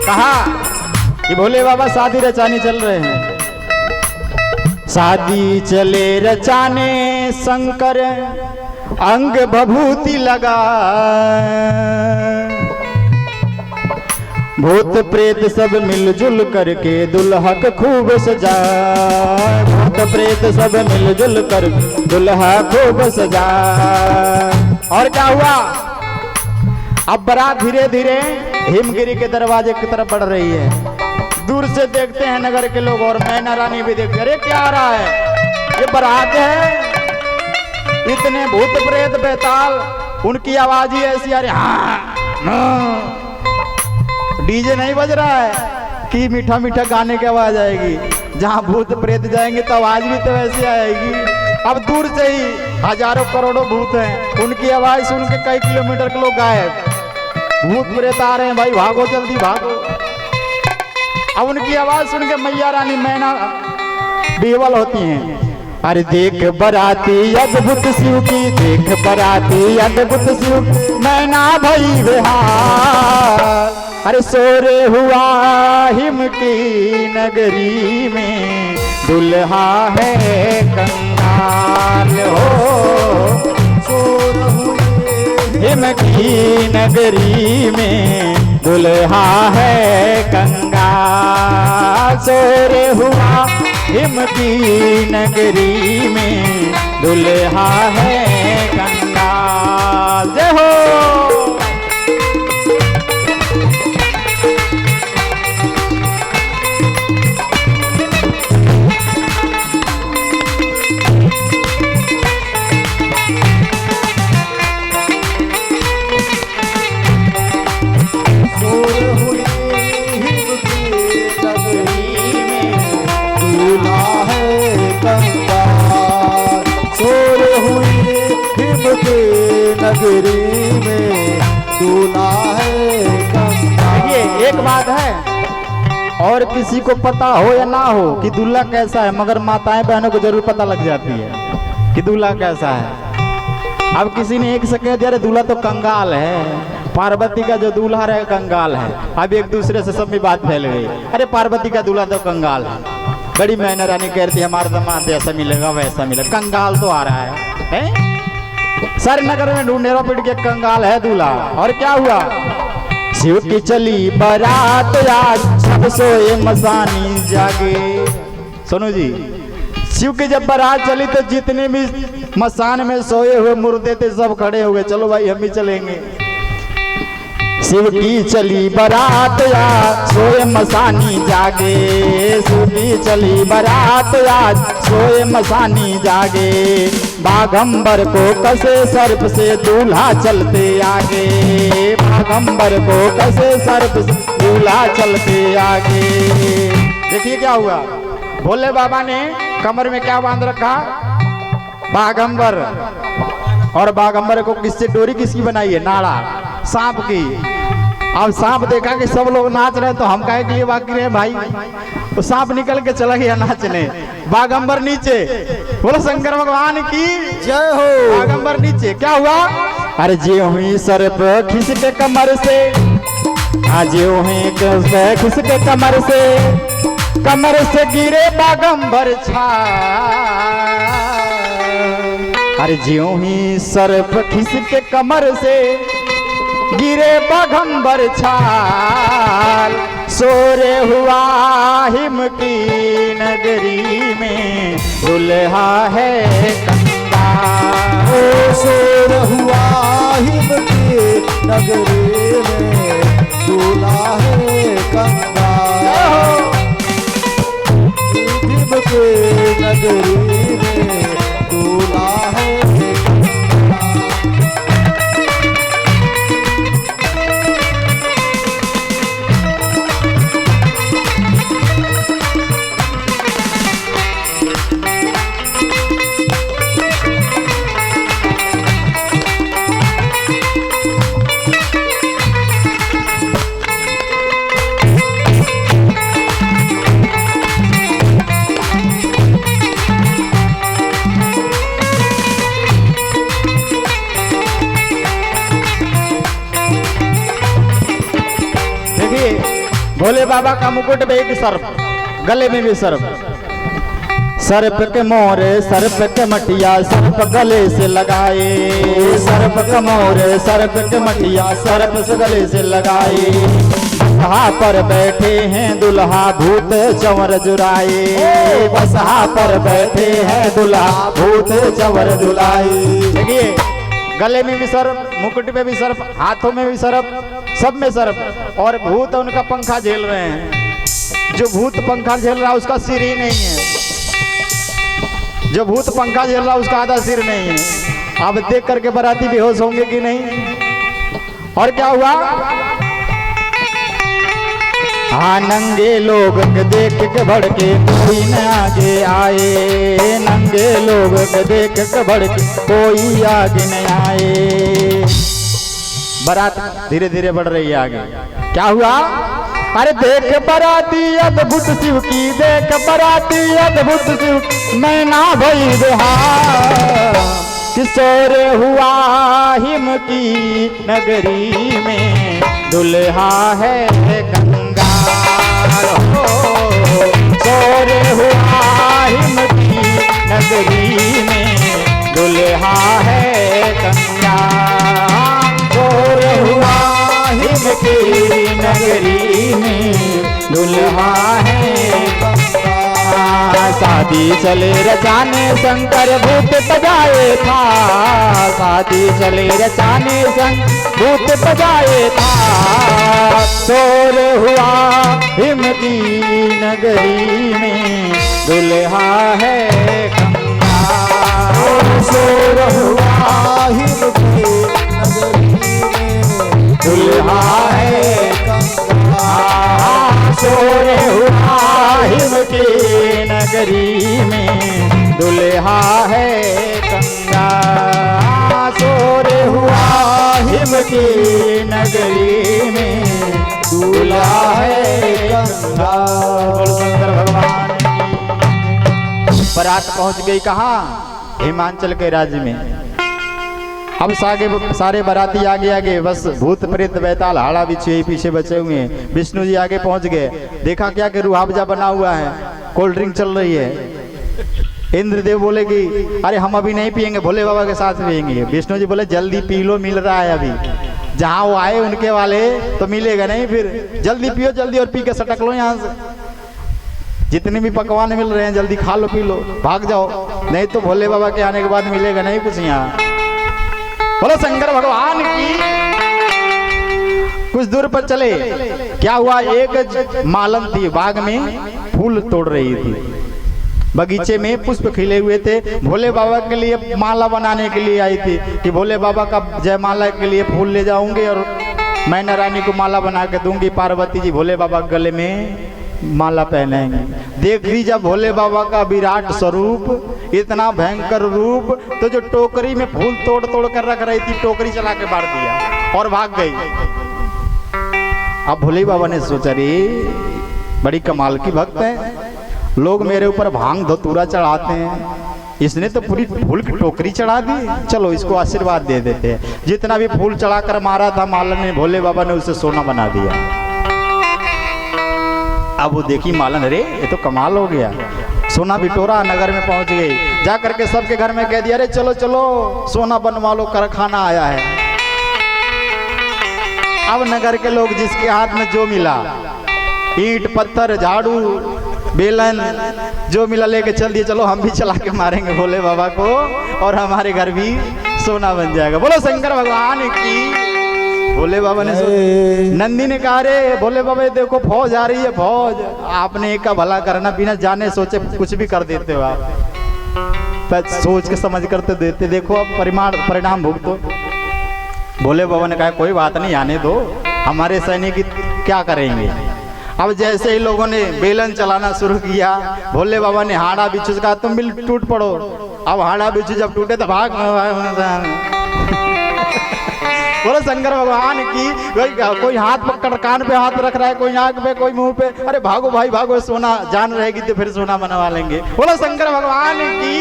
कहा कि भोले बाबा शादी रचाने चल रहे हैं। शादी चले रचाने शंकर अंग भभूति लगा, भूत प्रेत सब मिलजुल करके दुल्हा को खूब सजा, भूत प्रेत सब मिलजुल कर दुल्हा खूब सजा। और क्या हुआ? अब बारात धीरे धीरे हिमगिरी के दरवाजे की तरफ बढ़ रही है। दूर से देखते हैं नगर के लोग और मैना रानी भी देखते, अरे क्या आ रहा है, ये बारात है। इतने भूत प्रेत बेताल, उनकी आवाज ही ऐसी आ रही, हाँ डीजे नहीं बज रहा है कि मीठा मीठा गाने की आवाज आएगी। जहाँ भूत प्रेत जाएंगे तो आवाज भी तो वैसे आएगी। अब दूर से ही हजारों करोड़ों भूत हैं, उनकी आवाज सुन के कई किलोमीटर के लोग गायब। भूत प्रेत आ रहे हैं, भाई भागो जल्दी भागो। अब उनकी आवाज सुन के मैया रानी मैना बेवल होती हैं। अरे देख बराती अद्भुत शिव की, देख बराती अद्भुत शिव, मैना भई बेहाल। अरे सोरे हुआ हिम की नगरी में, दुल्हा है कंगाल, हो हिम की नगरी में, दुल्हा है कंगाल, सोरे हुआ हिम की नगरी में, दुल्हा है कंगाल। जय हो। नगरी में दूल्हा है कंगाल। देखिए एक बात है, और किसी को पता हो या ना हो कि दूल्हा कैसा है, मगर माताएं बहनों को जरूर पता लग जाती है कि दूल्हा कैसा है। अब किसी ने एक से कह दिया, अरे दूल्हा तो कंगाल है, पार्वती का जो दूल्हा रहे कंगाल है। अब एक दूसरे से सब में बात फैल गई, अरे पार्वती का दूल्हा तो कंगाल है। बड़ी मैना रानी कहती है हमारा दामाद ऐसा मिलेगा वैसा मिलेगा, कंगाल तो आ रहा है? सारे नगर में ढूंढेरा पिट के कंगाल है दूल्हा। और क्या हुआ, शिव की चली बारात आज सब सोए मसानी जागे। सुनो जी, शिव की जब बारात चली तो जितने भी मसान में सोए हुए मुर्दे थे सब खड़े हो गए, चलो भाई हम भी चलेंगे। शिव की चली बारात आज सोए मसानी जागे, शिव की चली बारात आज सोए मसानी जागे। बागंबर को कसे सर्प से दूल्हा चलते आगे, बागंबर को कसे सर्प से दूल्हा चलते आगे। देखिए क्या हुआ, भोले बाबा ने कमर में क्या बांध रखा, बागंबर। और बागंबर को किससे डोरी किसकी बनाई है, नाड़ा, सांप की। अब सांप देखा कि सब लोग नाच रहे तो हम काहे के लिए बाकी रहे भाई, तो सांप निकल के चला गया नाचने, बागंबर नीचे। बोलो शंकर भगवान की जय हो। बागंबर नीचे। क्या हुआ, अरे जे हुई सर्प खिसके कमर से, आज हुई खिसके कमर से गिरे बागंबर छा। अरे ज्यों ही सर्प खिसके कमर से गिरे बागंबर छाल। सोरे हुआ हिम की नगरी में दुल्हा है कंगाल। सोर हुआ हिम की नगरी में दूल्हा है कंगाल। हिम की नगरी में दूल्हा है भोले बाबा का मुकुट में एक सर्प, गले में भी सर्प। सर्प के मोरे सर्प के मटिया सर्प गले से लगाए, सर्प के मोरे सर्प के मटिया सर्प से गले से लगाए। बसहा पर बैठे हैं दुल्हा भूत चंवर जुराए, बसहा पर बैठे हैं दुल्हा भूत चंवर जुराए। देखिए गले में भी सर्प, मुकुट में भी सर्प, हाथों में भी सर्प, सब में सर्प। और भूत उनका पंखा झेल रहे हैं। जो भूत पंखा झेल रहा है उसका सिर ही नहीं है, जो भूत पंखा झेल रहा है उसका आधा सिर नहीं है। अब देख करके बाराती बेहोश होंगे कि नहीं। और क्या हुआ, हाँ नंगे लोग देख के भड़के कोई न आगे आए, नंगे लोग देख के भड़के कोई आगे न आए। बारात धीरे धीरे बढ़ रही है आगे। क्या हुआ, अरे देख बाराती अद्भुत शिव की, देख बाराती अद्भुत शिव की, मैना भई बेहाल। किशोर हुआ हिम की नगरी में दुल्हा है कंगाल। किशोर हुआ हिम की नगरी में दुल्हा है कंगाल। किशोर हुआ हिम की नगरी में दुल्हा है कंगाल। शादी चले रचाने शंकर भूत बजाए था, शादी चले रचाने शंकर भूत बजाए था। शोर हुआ हिम की नगरी में दुल्हा है कंगाल। शोर हुआ हिम की नगरी में दुल्हा है कंगाल। शोर हुआ हिम की नगरी में दुल्हा है कंगाल। शोर हुआ की नगरी में दूल्हा है गंगा। बोलो शंकर भगवान की। बारात पहुंच गई कहाँ? हिमाचल के राज्य में। अब सारे बाराती आगे आगे, बस भूत प्रेत बैताल हाड़ा बिछे पीछे बचे हुए हैं। विष्णु जी आगे पहुंच गए, देखा क्या कि रूहाबजा बना हुआ है, कोल्ड ड्रिंक चल रही है। इंद्रदेव बोले कि अरे हम अभी नहीं पियेंगे, भोले बाबा के साथ पियेंगे। विष्णु जी बोले जल्दी पी लो, मिल रहा है अभी, जहाँ वो आए उनके वाले तो मिलेगा नहीं, फिर जल्दी पियो जल्दी और पी के सटक लो यहाँ से। जितने भी पकवान मिल रहे हैं जल्दी खा लो, पी लो, भाग जाओ, नहीं तो भोले बाबा के आने के बाद मिलेगा नहीं कुछ यहाँ। बोलो शंकर भगवान की। कुछ दूर पर चले, क्या हुआ, एक मालन थी बाग में फूल तोड़ रही थी। बगीचे में पुष्प खिले हुए थे, भोले बाबा के लिए माला बनाने के लिए आई थी कि भोले बाबा का जयमाला के लिए फूल ले जाऊंगी और मैना रानी को माला बना के दूंगी। पार्वती जी भोले बाबा के गले में माला पहनेंगे। देख ली जब भोले बाबा का विराट स्वरूप, इतना भयंकर रूप, तो जो टोकरी में फूल तोड़ तोड़ कर रख रही थी, टोकरी चला के मार दिया और भाग गई। अब भोले बाबा ने सोचा रे बड़ी कमाल की भक्त है, लोग मेरे ऊपर भांग धतूरा चढ़ाते हैं, इसने तो पूरी फूल की टोकरी चढ़ा दी, चलो इसको आशीर्वाद दे देते हैं। जितना भी फूल चढ़ाकर मारा था मालन ने, भोले बाबा ने उसे सोना बना दिया। अब वो देखी मालन, अरे ये तो कमाल हो गया, सोना बिटोरा नगर में पहुंच गई। जा करके सबके घर में कह दिया, अरे चलो चलो सोना बनवा लो, कारखाना आया है। अब नगर के लोग जिसके हाथ में जो मिला, ईंट पत्थर झाड़ू बेलन जो मिला लेके चल दिए, चलो हम भी चला के मारेंगे भोले बाबा को और हमारे घर भी सोना बन जाएगा। बोलो शंकर भगवान की। भोले बाबा ने नंदी ने कहा, रे भोले बाबा देखो फौज आ रही है, फौज, आपने एक का भला करना, बिना जाने सोचे कुछ भी कर देते हो आप, सोच के समझ करते देते, देखो अब परिणाम भुगतो। भोले बाबा ने कहा कोई बात नहीं, आने दो, हमारे सैनिक क्या करेंगे। अब जैसे ही लोगों ने बेलन चलाना शुरू किया, भोले बाबा ने हाड़ा बिच्छू से कहा तुम भी टूट पड़ो। अब हाड़ा बिच्छू जब टूटे तो भाग। बोलो शंकर भगवान की। कोई हाथ पकड़ कान पे हाथ रख रहा है, कोई आंख पे, कोई मुंह पे, अरे भागो भाई भागो, सोना जान रहेगी तो फिर सोना बनवा लेंगे। बोलो शंकर भगवान की।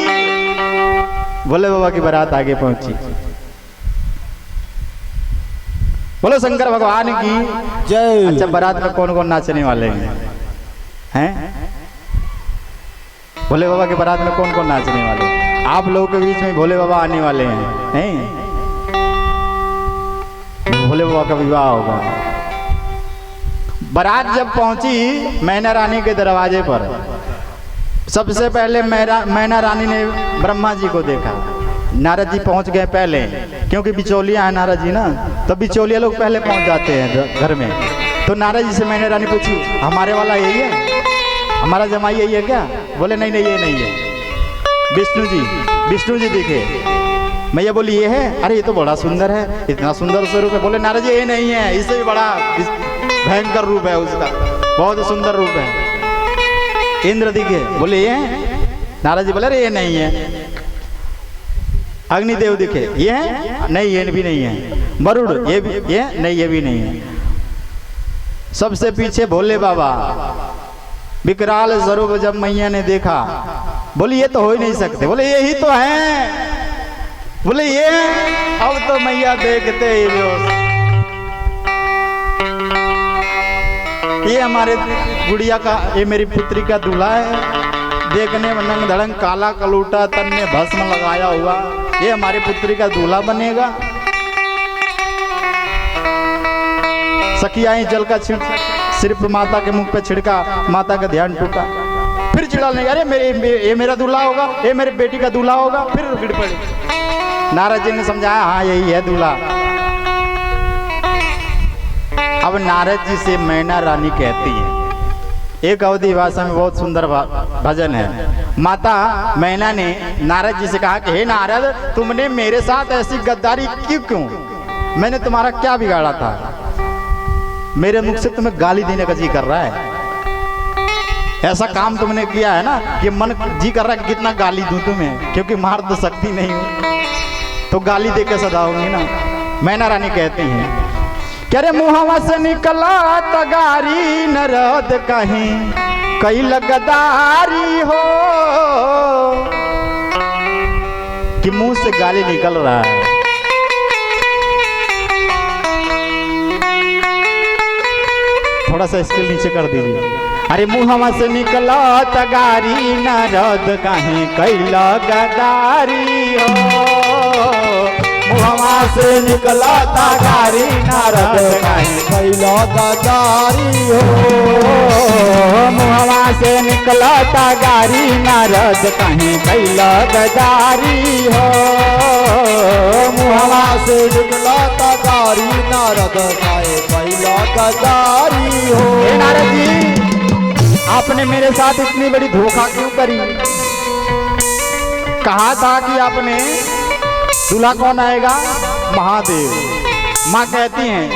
भोले बाबा की बारात आगे पहुंची। बोलो शंकर भगवान की जय। अच्छा बारात में कौन कौन नाचने वाले हैं? भोले बाबा की बारात में कौन कौन नाचने वाले हैं? आप लोगों के बीच में भोले बाबा आने वाले हैं? भोले बाबा का विवाह होगा। बारात जब पहुंची मैना रानी के दरवाजे पर, सबसे पहले मैना रानी ने ब्रह्मा जी को देखा। नारद जी पहुंच गए पहले, क्योंकि बिचौलिया है नारद जी ना, तो बिचौलिया लोग पहले पहुंच जाते हैं घर में। तो नारद जी से मैना रानी पूछी, हमारे वाला यही है, हमारा जमाई यही है क्या? बोले नहीं नहीं ये नहीं है। विष्णु जी दिखे। मैया बोली ये है? अरे ये तो बड़ा सुंदर है, इतना सुंदर स्वरूप है। बोले नारद जी ये नहीं है, इससे भी बड़ा भयंकर रूप है उसका, बहुत सुंदर रूप है। इंद्र दिखे। बोले ये है? नारद जी बोले अरे ये नहीं है। अग्निदेव दिखे। ये है? नहीं ये भी नहीं है। वरुण ये भी, ये नहीं ये भी नहीं है। सबसे पीछे भोले बाबा विकराल स्वरूप जब मैया ने देखा, बोली ये तो हो ही नहीं सकते। बोले यही तो है। बोले ये, अब तो मैया देखते ही बेहोश। ये हमारे गुड़िया का, ये मेरी पुत्री का दूल्हा है, देखने में नंग धड़ंग काला कलूटा, तन में भस्म लगाया हुआ, ये हमारी पुत्री का दूल्हा बनेगा। सखियाएं जल का सिर्फ माता के मुख पे छिड़का, माता का ध्यान टूटा। फिर चिढ़ाने, अरे ये मेरा दूल्हा होगा, ये मेरी बेटी का दूल्हा होगा। फिर गिर पड़े। नारद जी ने समझाया हाँ यही है दूल्हा। अब नारद जी से मैना रानी कहती है, एक अवधी भाषा में बहुत सुंदर भजन है। माता मैना ने नारद जी से कहा कि हे नारद, तुमने मेरे साथ ऐसी गद्दारी क्यों? मैंने तुम्हारा क्या बिगाड़ा था? मेरे मुख से तुम्हें गाली देने का जी कर रहा है। ऐसा काम तुमने किया है ना कि मन जी कर रहा है कि कितना गाली दूं तुम्हें, क्योंकि मार तो सकती नहीं हूं, तो गाली दे के सदाऊंगी ना। मैना रानी कहती हैं कि अरे मुहवा से निकला तगारी नरद कहीं कई लगदारी हो, कि मुंह से गाली निकल रहा है। थोड़ा सा स्केल नीचे कर दीजिए। अरे मुहवा से निकला तगारी नरद कहीं कई लगदारी हो, मुहवा से निकला तगारी नरद कहीं कई लगदारी हो, मुहवा से निकला तगारी नरद कहीं कई लगदारी हो, मुहवा से निकला तगारी नारद काहे कई लगदारी हो। हे नारद जी, आपने मेरे साथ इतनी बड़ी धोखा क्यों करी? कहा था कि आपने दूल्हा कौन आएगा? महादेव। माँ कहती हैं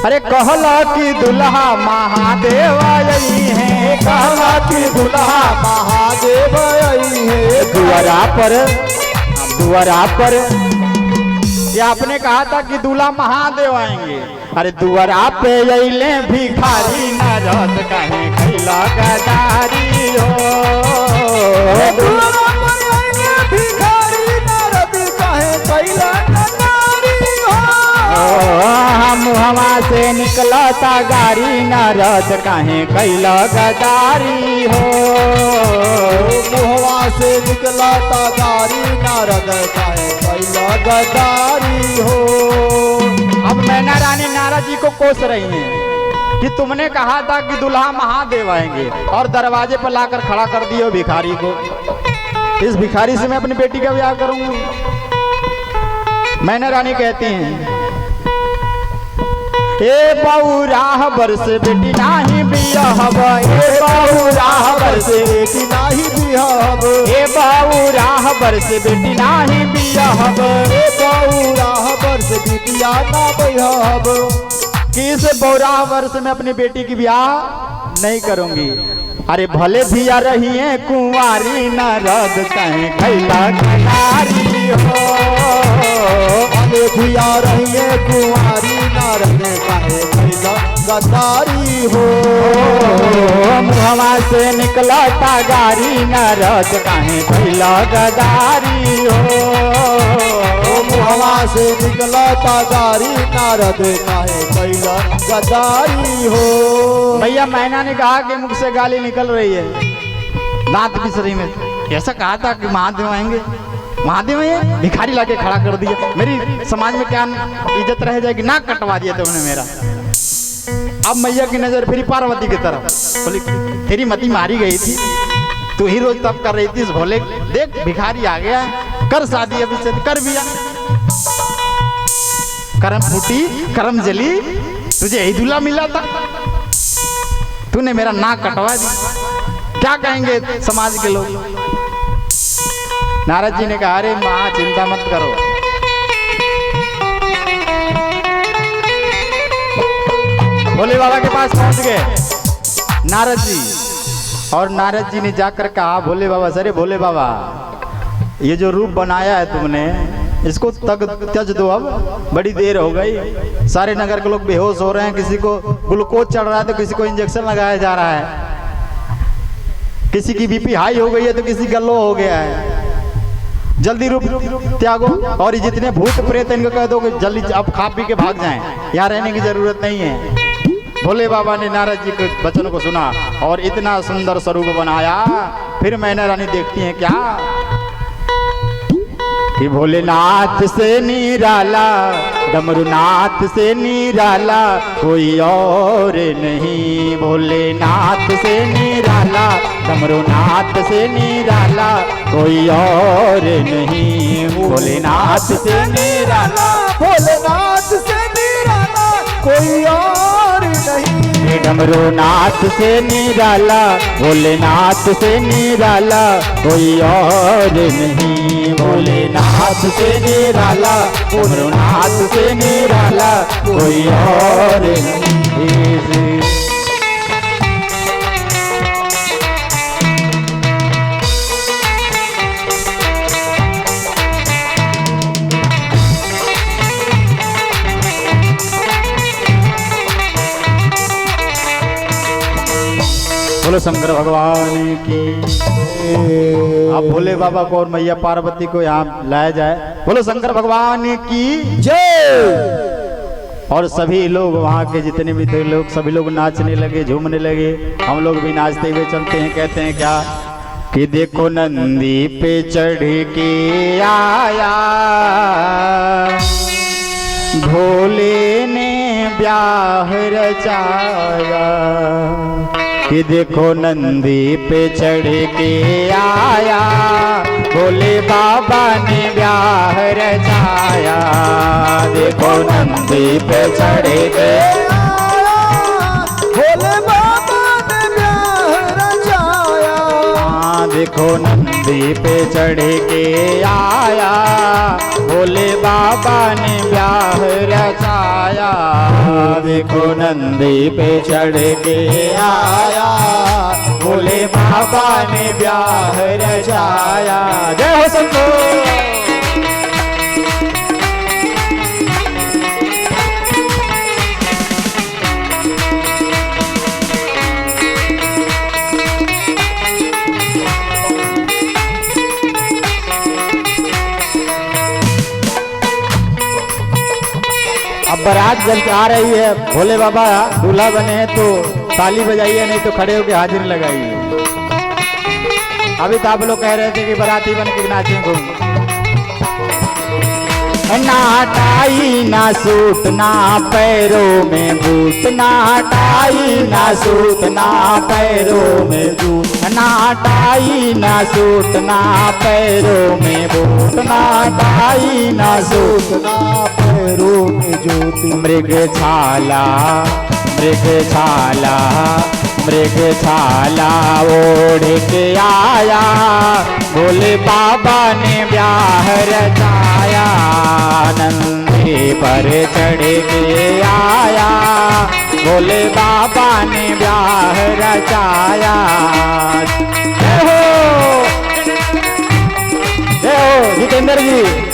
अरे कहला कि दुल्हा महादेव आई है, कहला कि दुल्हा महादेव आई है, दुआरा पर ये आपने कहा था कि दूल्हा महादेव आएंगे। अरे दुआरा पे अइले भिखारी नरद कहीं खैला गदारी हो, दुआरा पर आइले भिखारी नारद काहे कई लगदारी हो। मुहवा से निकला तगारी नरद कहीं कैला गदारी हो, मुहवा से निकला तगारी नारद काहे कई लगदारी हो। अब मैना रानी नारद जी को कोस रही हैं कि तुमने कहा था कि दुल्हा महादेव आएंगे और दरवाजे पर लाकर खड़ा कर दिए भिखारी को। इस भिखारी से मैं अपनी बेटी का ब्याह करूंगी। मैना रानी कहती हैं ए बौराह बरस बेटी नाही बियाहब, ए बौराह बरस बेटी नाही बियाहब, ए बौराह बरस बेटी नाही बियाहब, ए बौराह बरस बिटिया ना बियाहब। किस बौराह वर्ष में अपनी बेटी की ब्याह नहीं करूंगी। अरे भले भिया रही है कुंवारी नरद कहीं खैला गदारी हो, भले भिया रही है कुंवारी नारद काहे खैला गदारी हो। मुहवा से निकला तगारी नरद कहीं खैला गदारी हो, मुहवा से निकला तगारी नारद काहे कैला गदारी हो। भैया मैना ने कहा कि मुख से गाली निकल रही है, दांत पिस रही में। ऐसा कहा था कि महादेव आएंगे, महादेव आए, भिखारी लाके खड़ा कर दिया। मेरी समाज में क्या इज्जत रह जाएगी? नाक कटवा दिया तुमने मेरा। अब मैया की नजर फिर पार्वती की तरफ, बोली तेरी मती मारी गई थी, तू ही रोज तब कर रही थी इस भोले, देख भिखारी आ गया, कर शादी अभी से कर दिया। करम फूटी करम जली, तुझे यही दूल्हा मिला था, तूने मेरा नाक कटवा दी। क्या कहेंगे समाज के लोग? नारद जी ने कहा अरे माँ चिंता मत करो, भोले बाबा के पास पहुंच गए नारद जी, और नारद जी ने जाकर कहा भोले बाबा से, अरे भोले बाबा ये जो रूप बनाया है तुमने इसको त्यज दो, अब बड़ी देर हो गई, सारे नगर के लोग बेहोश हो रहे हैं, किसी को ग्लूकोज चढ़ रहा है तो किसी को इंजेक्शन लगाया जा रहा है, किसी की बीपी हाई हो गई है तो किसी का लो हो गया है, जल्दी रूप त्यागो। और ये जितने भूत प्रेत इनको कह दो कि जल्दी अब खा पी के भाग जाएं, यहाँ रहने की जरूरत नहीं है। भोले बाबा ने नारद जी के वचनों को सुना और इतना सुंदर स्वरूप बनाया। फिर मैना रानी देखती हैं क्या कि भोलेनाथ से निराला, डमरूनाथ से निराला कोई और नहीं, भोलेनाथ से निराला, डमरूनाथ से निराला कोई और नहीं, भोलेनाथ से निराला, भोलेनाथ से निराला कोई और नहीं, डमरूनाथ से निराला, भोलेनाथ से निराला कोई और नहीं, भोलेनाथ से निराला, डमरूनाथ से निराला कोई और नहीं। बोलो शंकर भगवान की। अब भोले बाबा को और मैया पार्वती को यहाँ लाया जाए। बोलो शंकर भगवान की जय। और सभी लोग वहाँ के जितने भी थे लोग सभी लोग नाचने लगे, झूमने लगे। हम लोग भी नाचते हुए चलते हैं। कहते हैं क्या कि देखो नंदी पे चढ़ के आया भोले ने ब्याह रचाया। कि देखो नंदी पे चढ़ के आया भोले बाबा ने ब्याह रचाया। देखो नंदी पे चढ़ के भोले बाबा ने ब्याह रचाया। देखो नंदी पे चढ़ के आया भोले बाबा ने ब्याह रचाया। देखो नंदी पे चढ़ के आया भोले बाबा ने ब्याह रचाया। जय हो शंभो। अब बारात जब आ रही है, भोले बाबा दूल्हा बने हैं तो ताली बजाइए, नहीं तो खड़े होकर हाजिर लगाइए। अभी तो आप लोग कह रहे थे कि बाराती बन के नाचें घूम। ना टाई ना सूट ना पैरों में बूट, ना टाई ना सूट ना पैरों में बूट, ना टाई ना सूट ना पैरों में बूट, ना टाई ना सूट ना पैरों में ज्योति। मृग छाला मृग छाला मृग छाला ओढ़ के आया भोले बाबा ने ब्याह रचाया। नंदी पर चढ़ के आया भोले बाबा ने ब्याह रचाया। जय हो जितेंद्र जी।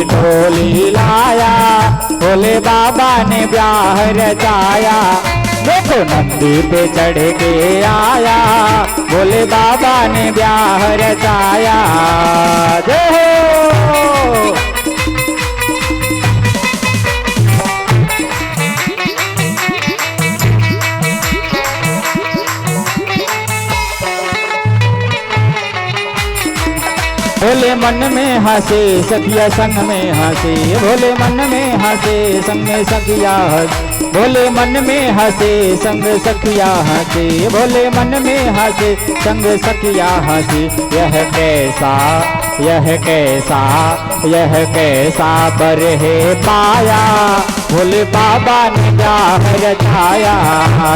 ढोली लाया भोले बाबा ने ब्याह रचाया। देखो नंदी पे चढ़ के आया भोले बाबा ने ब्याह रचाया। जय हो। भोले मन में हंसे सखिया संग में हंसे, भोले मन में हंसे संग में सखिया हंस, भोले मन में हंसे संग सखिया हंसे, भोले मन में हंसे संग सखिया हंसी। यह कैसा यह कैसा यह कैसा बर है पाया भोले बाबा ने ब्याह रचाया।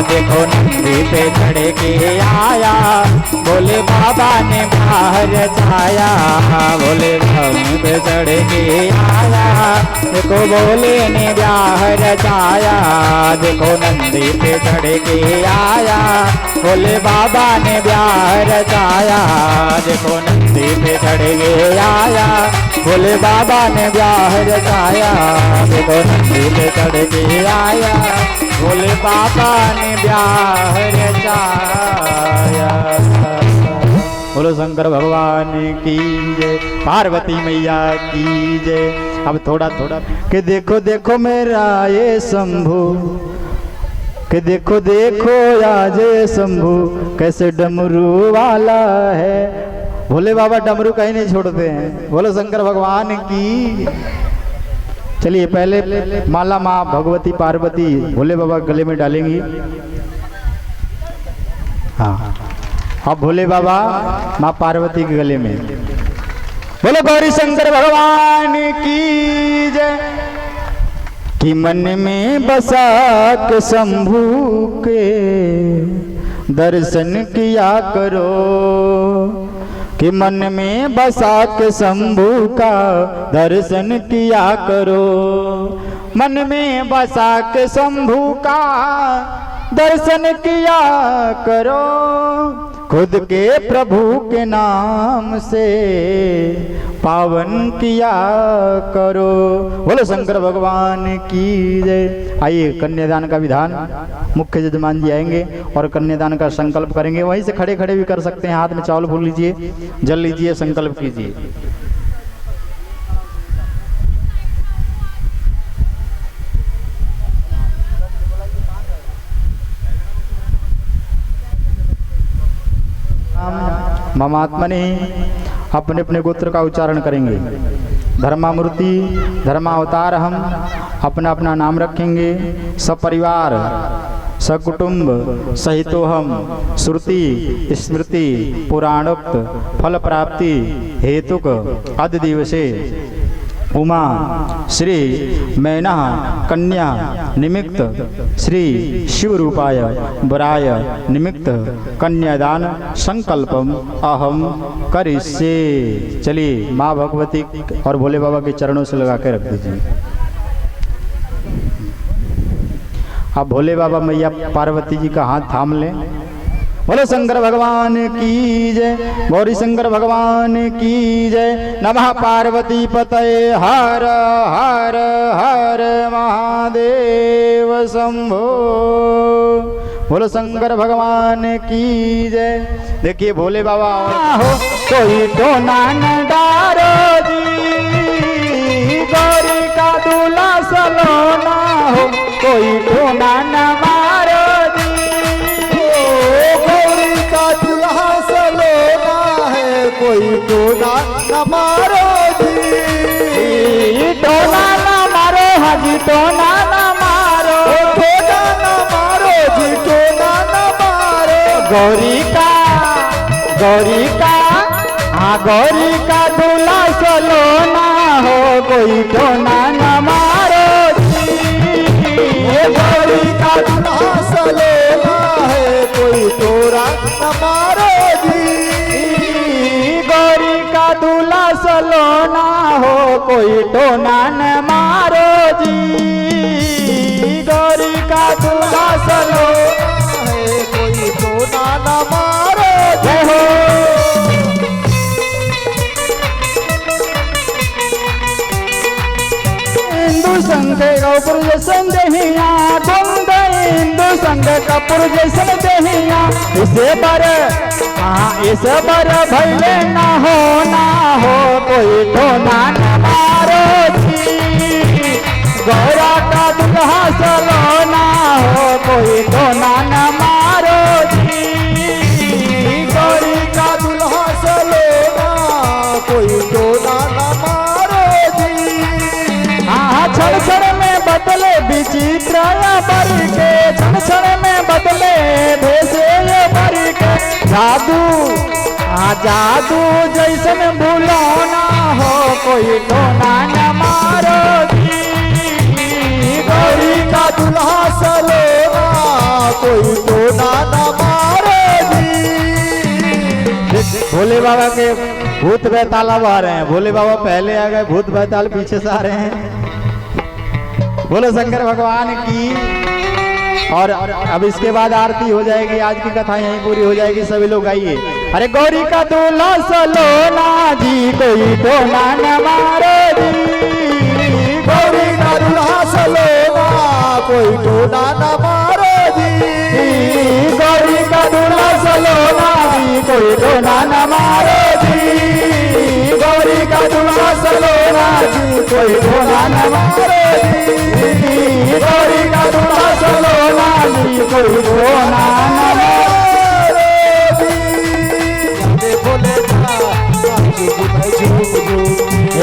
देखो नंदी पे चढ़ के आया भोले बाबा ने ब्याह रचाया। भोले बाबा पे चढ़ के आया देखो भोले ने ब्याह रचाया। देखो नंदी पे चढ़ के आया भोले बाबा ने ब्याह रचाया। देखो नंदी पे चढ़ के आया भोले बाबा ने ब्याह रचाया। देखो नंदी पे चढ़ के आया भोले बाबा ने ब्याह रचाया। बोलो शंकर भगवान की जय, पार्वती मैया की जय। अब थोड़ा थोड़ा कि देखो देखो मेरा ये शंभू, कि देखो देखो आज शंभू कैसे डमरू वाला है। भोले बाबा डमरू कहीं नहीं छोड़ते हैं। बोलो शंकर भगवान की। चलिए पहले माला माँ भगवती पार्वती भोले बाबा गले में डालेंगी। हाँ अब भोले बाबा माँ पार्वती के गले में। बोलो गौरी शंकर भगवान की जय। कि मन में बसा के शंभू के दर्शन किया करो, कि मन में बसा के शंभू का दर्शन किया करो, मन में बसा के शंभू का दर्शन किया करो, खुद के प्रभु के नाम से पावन किया करो। बोलो शंकर भगवान की जय। आइए कन्यादान का विधान मुख्य यजमान जी आएंगे और कन्यादान का संकल्प करेंगे। वहीं से खड़े खड़े भी कर सकते हैं, हाथ में चावल भूल लीजिए, जल लीजिए, संकल्प कीजिए। ममात्मने अपने अपने गोत्र का उच्चारण करेंगे। धर्मामूर्ति धर्मावतार हम अपना अपना नाम रखेंगे। सपरिवार सकुटुंब सहितो हम श्रुति स्मृति पुराणोक्त फल प्राप्ति हेतुक अद दिवसे उमा श्री मैना कन्या निमित्त श्री शिव रूपाय वराय निमित्त कन्यादान संकल्पम अहम करिष्ये। चलिए माँ भगवती और भोले बाबा के चरणों से लगा के रख दीजिए। अब भोले बाबा मैया पार्वती जी का हाथ थाम लें। बोलो शंकर भगवान की जय, गौरी शंकर भगवान की जय। नमः पार्वती पतये हर हर हर महादेव शंभो। बोलो शंकर भगवान की जय। देखिए भोले बाबा हो कोई तो नान डारो जी, गौरी का दूल्हा सलोना हो कोई तो नान मारो जी, गौरी का दूल्हा सलोना है कोई टोना न मारो जी, टोना न मारो हाजी टोना न मारो, टोना न मारो जी टोना न मारो। गौरी का हाँ गौरी का दूल्हा सलोना हो कोई टोना न मारो जी, गौरी का दूल्हा सलोना है कोई टोना न मारो जी, गौरी का दूल्हा सलोना हो कोई टोना न मारो जी, गौरी का दूल्हा सलोना है कोई टोना न मारो जय हो। हिंदू संघ कपूर जैसन दहिया कुंद, हिंदू संघ कपूर जैसन दहिया, इस बर भैले ना हो कोई टोना न मारो जी, गौरा का दूल्हा सलोना हो कोई टोना न मारो जी, गौरी का दूल्हा सलोना कोई टोना न मारो जी। हाँ क्षण क्षण में बदले विचित्र बर के, क्षण क्षण में बदले भेसे बर के, जादू जैसन भूलौना हो कोई टोना न मारो जी, गौरी का दूल्हा सलोना कोई टोना न मारो जी। भोले बाबा के भूत बैताल अब आ रहे हैं। भोले बाबा पहले आ गए, भूत बैताल पीछे से आ रहे हैं। बोलो शंकर भगवान की। और अब इसके बाद आरती हो जाएगी, आज की कथा यहीं पूरी हो जाएगी। सभी लोग आइए। अरे गौरी का दूल्हा सलोना जी कोई टोना न मारो जी, गौरी का दूल्हा सलोना कोई टोना न मारो जी, गौरी का दूल्हा सलोना जी कोई टोना न मारो जी, गौरी का दूल्हा सलोना जी कोई टोना न मारो जी, गौरी का दूल्हा सलोना जी कोई टोना न मारो जी।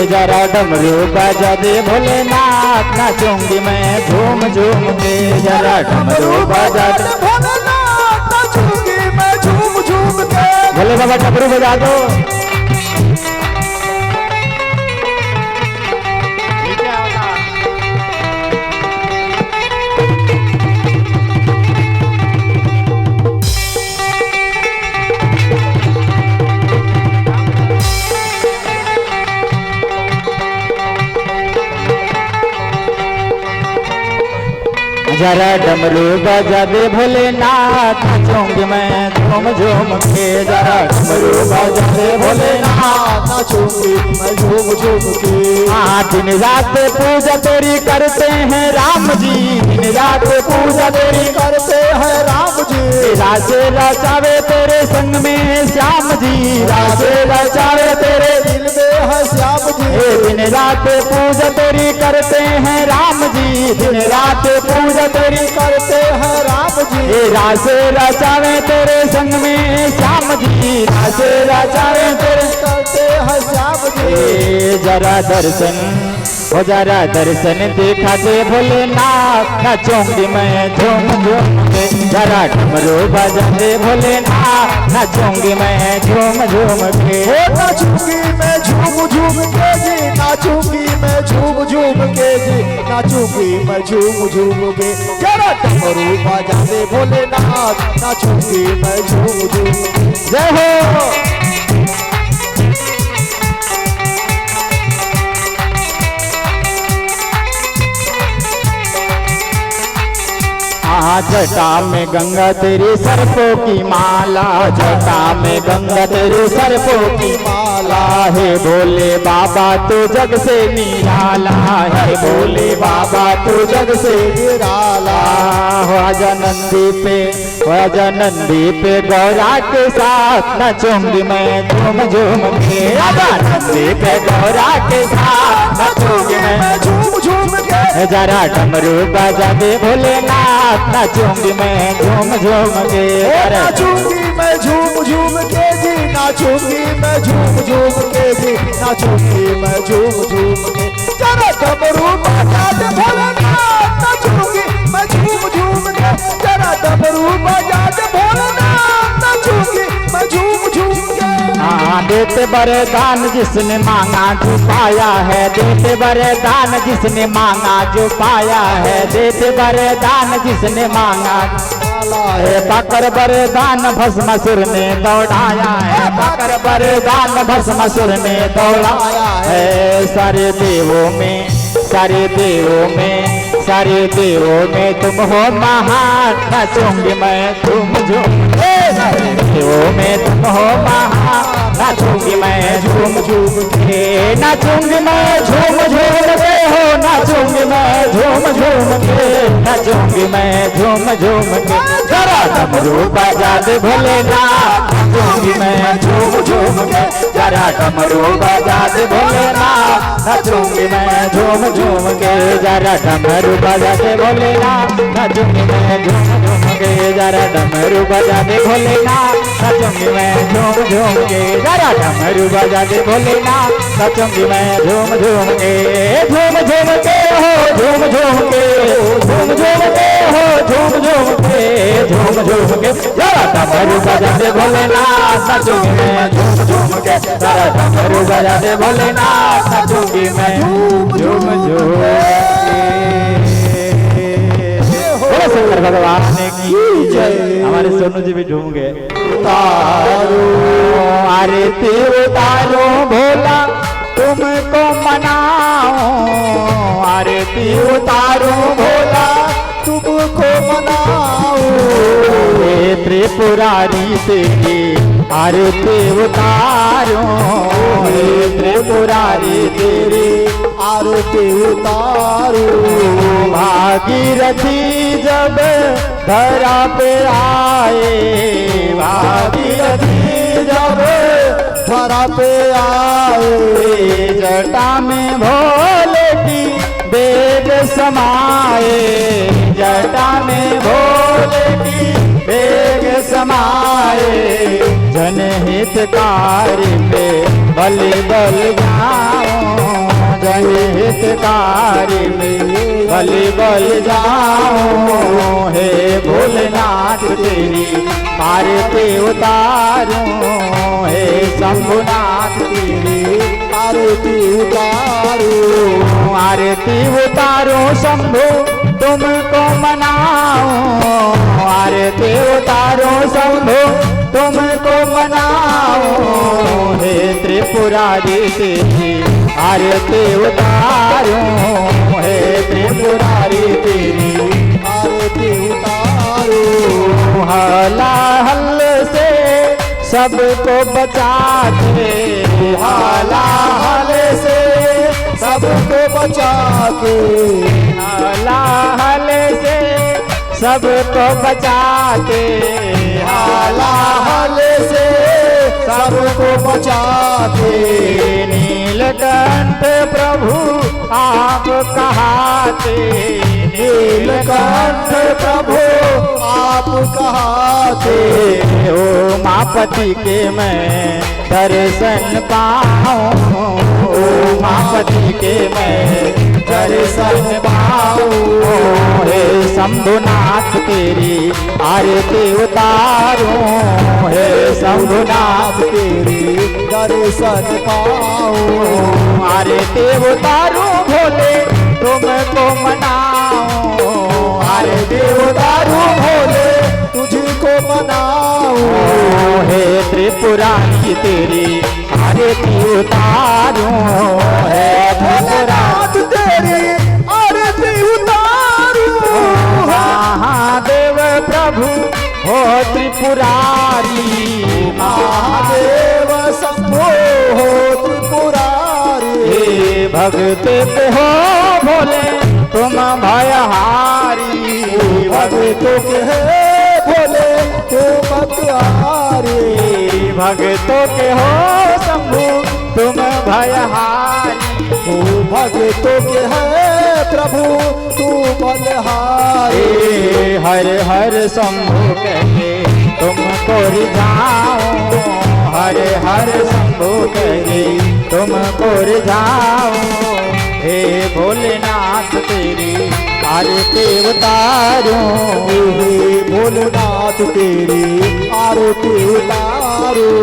जरा डमरू बजा दे भोलेनाथ, नाचूंगी मैं झूम झूम के, जरा डमरू बजा दे भोलेनाथ, नाचूंगी मैं झूम झूम के। भोले बाबा डमरू बजा दो। जरा डमरू बजा दे भोलेनाथ नाचूंगी मैं झूम झूम के। जरा डमरू बजा दे भोलेनाथ नाचूंगी मैं झूम झूम के। दिन रात पूजा तेरी करते हैं राम जी, दिन रात पूजा तेरी करते हैं राम जी। रासे रचावे तेरे संग में श्याम जी, रासे रचावे तेरे दिल में है श्याम जी। दिन रात पूजा तेरी करते हैं राम जी, दिन रात पूजा तेरी करते हैं राम जी। रासे रचावे तेरे संग में श्याम जी, रासे रचावे तेरे करते हैं श्याम जी। जरा दर्शन हो जरा दर्शन देखा दे भोलेनाथ नाचूंगी मैं झूम झूम के। जरा डमरू बजा दे भोलेनाथ नाचूंगी मैं झूम झूम के। नाचूंगी मैं झूम झूम के जी, नाचूंगी मैं झूम झूम के जी, नाचूंगी मैं झूम झूम के। जरा डमरू बजा दे भोलेनाथ नाचूंगी मैं झूम झूम के। जय हो। जटा में गंगा तेरी सर्पों की माला, जटा में गंगा तेरी सर्पों की माला। हे भोले बाबा तू जग से निराला, हे भोले बाबा तू जग से निराला। आजा नंदी पे गौरा के साथ नाचूंगी मैं झूम झूम के। आजा नंदी पे गौरा के साथ नाचूंगी मैं झूम झूम के। जरा डमरू बजा दे भोलेनाथ नाचूंगी मैं झूम झूम के। नाचूंगी मैं झूम झूम के जी, नाचूंगी मैं झूम झूम के जी, नाचूंगी मैं झूम झूम के। जरा डमरू बजा दे भोलेनाथ नाचूंगी मैं झूम झूम के। जरा डमरू बजा दे भोलेनाथ नाचूंगी मैं झूम झूम के। देते वरदान जिसने मांगा जो पाया है, देते वरदान जिसने मांगा जो पाया है, देते वरदान जिसने मांगा है। पाकर वरदान भस्मासुर ने दौड़ाया है, पाकर वरदान भस्मासुर ने दौड़ाया है। सारे देवों में सारे देवों में सारे देवों में तुम हो महान नाचूंगी मैं झूम झूम के। सारे देवों में तुम हो महान नाचूंगी मैं झूम झूम के। नाचूंगी मैं झूम झूम के हो, नाचूंगी मैं झूम झूम के, नाचूंगी मैं झूम झूम के। जरा डमरू बजा दे भोलेनाथ नाचूंगी मैं झूम झूम के। जरा डमरू बजा दे भोलेनाथ नाचूंगी मैं झूम झूम के। जरा डमरू बजा दे भोलेनाथ नाचूंगी मैं झूम झूम के। जरा डमरू बजा दे भोलेनाथ नाचूंगी मैं झूम झूम के। जरा डमरू बजा दे भोलेनाथ नाचूंगी मैं झूम झूम के। झूम झूम के हो झूम झूम के, झूम झूम के हो झूम झूम के, झूम झूम के। जरा डमरू बजा दे भोलेनाथ नाचूंगी मैं झूम झूम के। जरा डमरू बजा दे भोलेनाथ नाचूंगी मैं झूम झूम के। शंकर भगवान ने की जय। हमारे सोनू जी भी झूम गए। उतारो आरती उतारो भोला तुमको मनाओ, आरती उतारो भोला तुमको मनाओ। हे त्रिपुरारी तेरी आरती उतारो, हे त्रिपुरारी तेरी आरती उतारो। भागीरथी जब धरा पे आए, भागीरथी जब धरा पे आए। जटा में भोले की वेद समाए, जटा में भोले की वेद समाए। जनहितकारी पे बलि बल जाओ, जनहितकारी में बलि बल जाओ। हे भोलेनाथ तेरी आरती उतारो, हे शंभुनाथ तेरी आरती उतारो। आरती उतारो शंभु तुमको मनाओ, आरती उतारो शंभु तुमको मनाओ। हे त्रिपुरारी तेरी आरती उतारो, हे त्रिपुरारी तेरी सबको बचाते हालाहल से सबको बचा के, हालाहल से सबको बचाते हालाहल से सबको बचा के। नीलकंठ प्रभु आप कहाते, नीलकंठ प्रभु आप कहाते, ओ मापति के मैं दर्शन पाऊं, ओ मापति के मैं दर्शन पाऊं। हे शंभुनाथ तेरी आरती उतारूं, हे शंभुनाथ तेरी दर्शन पाऊं। आरती उतारूं भोले तुमको मनाऊं, आरती उतारूं भोले तुझको मनाऊं। हे त्रिपुरारी तेरी आरती उतारूं, हे भोलेनाथ तेरी आरती उतारूं। महादेव प्रभु हो त्रिपुरारी, महादेव शंभो हो त्रिपुरारी। हे भक्त पे हो भोले तुम भयहारी, भक्तों के है भोले तू भक्तिहारी। भक्तों के हो शंभु तुम भयहारी, तू भक्तों के है प्रभु तू बलहारी। हर हर शंभु कहे तुमको रिझाऊं, हर हर शंभु कहे तुमको रिझाऊं। हे भोलेनाथ तेरी आरती उतारूं, हे भोलेनाथ तेरी आरती उतारूं।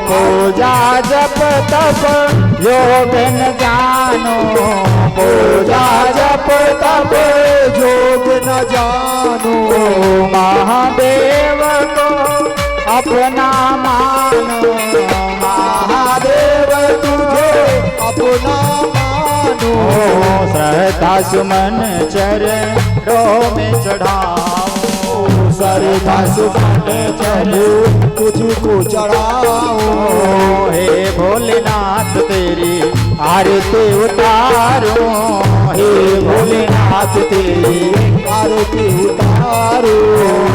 पूजा जप तप योग न जानो, पूजा जप तप योग न जानो। महादेव को अपना मानो, महादेव तुझे अपना मानो। श्रद्धा सुमन चरणों में चढ़ाऊं, श्रद्धा सुमन चरणों तुझको चढ़ाऊं। हे भोलेनाथ तेरी आरती उतारूं, हे भोलेनाथ तेरी आरती उतारूं।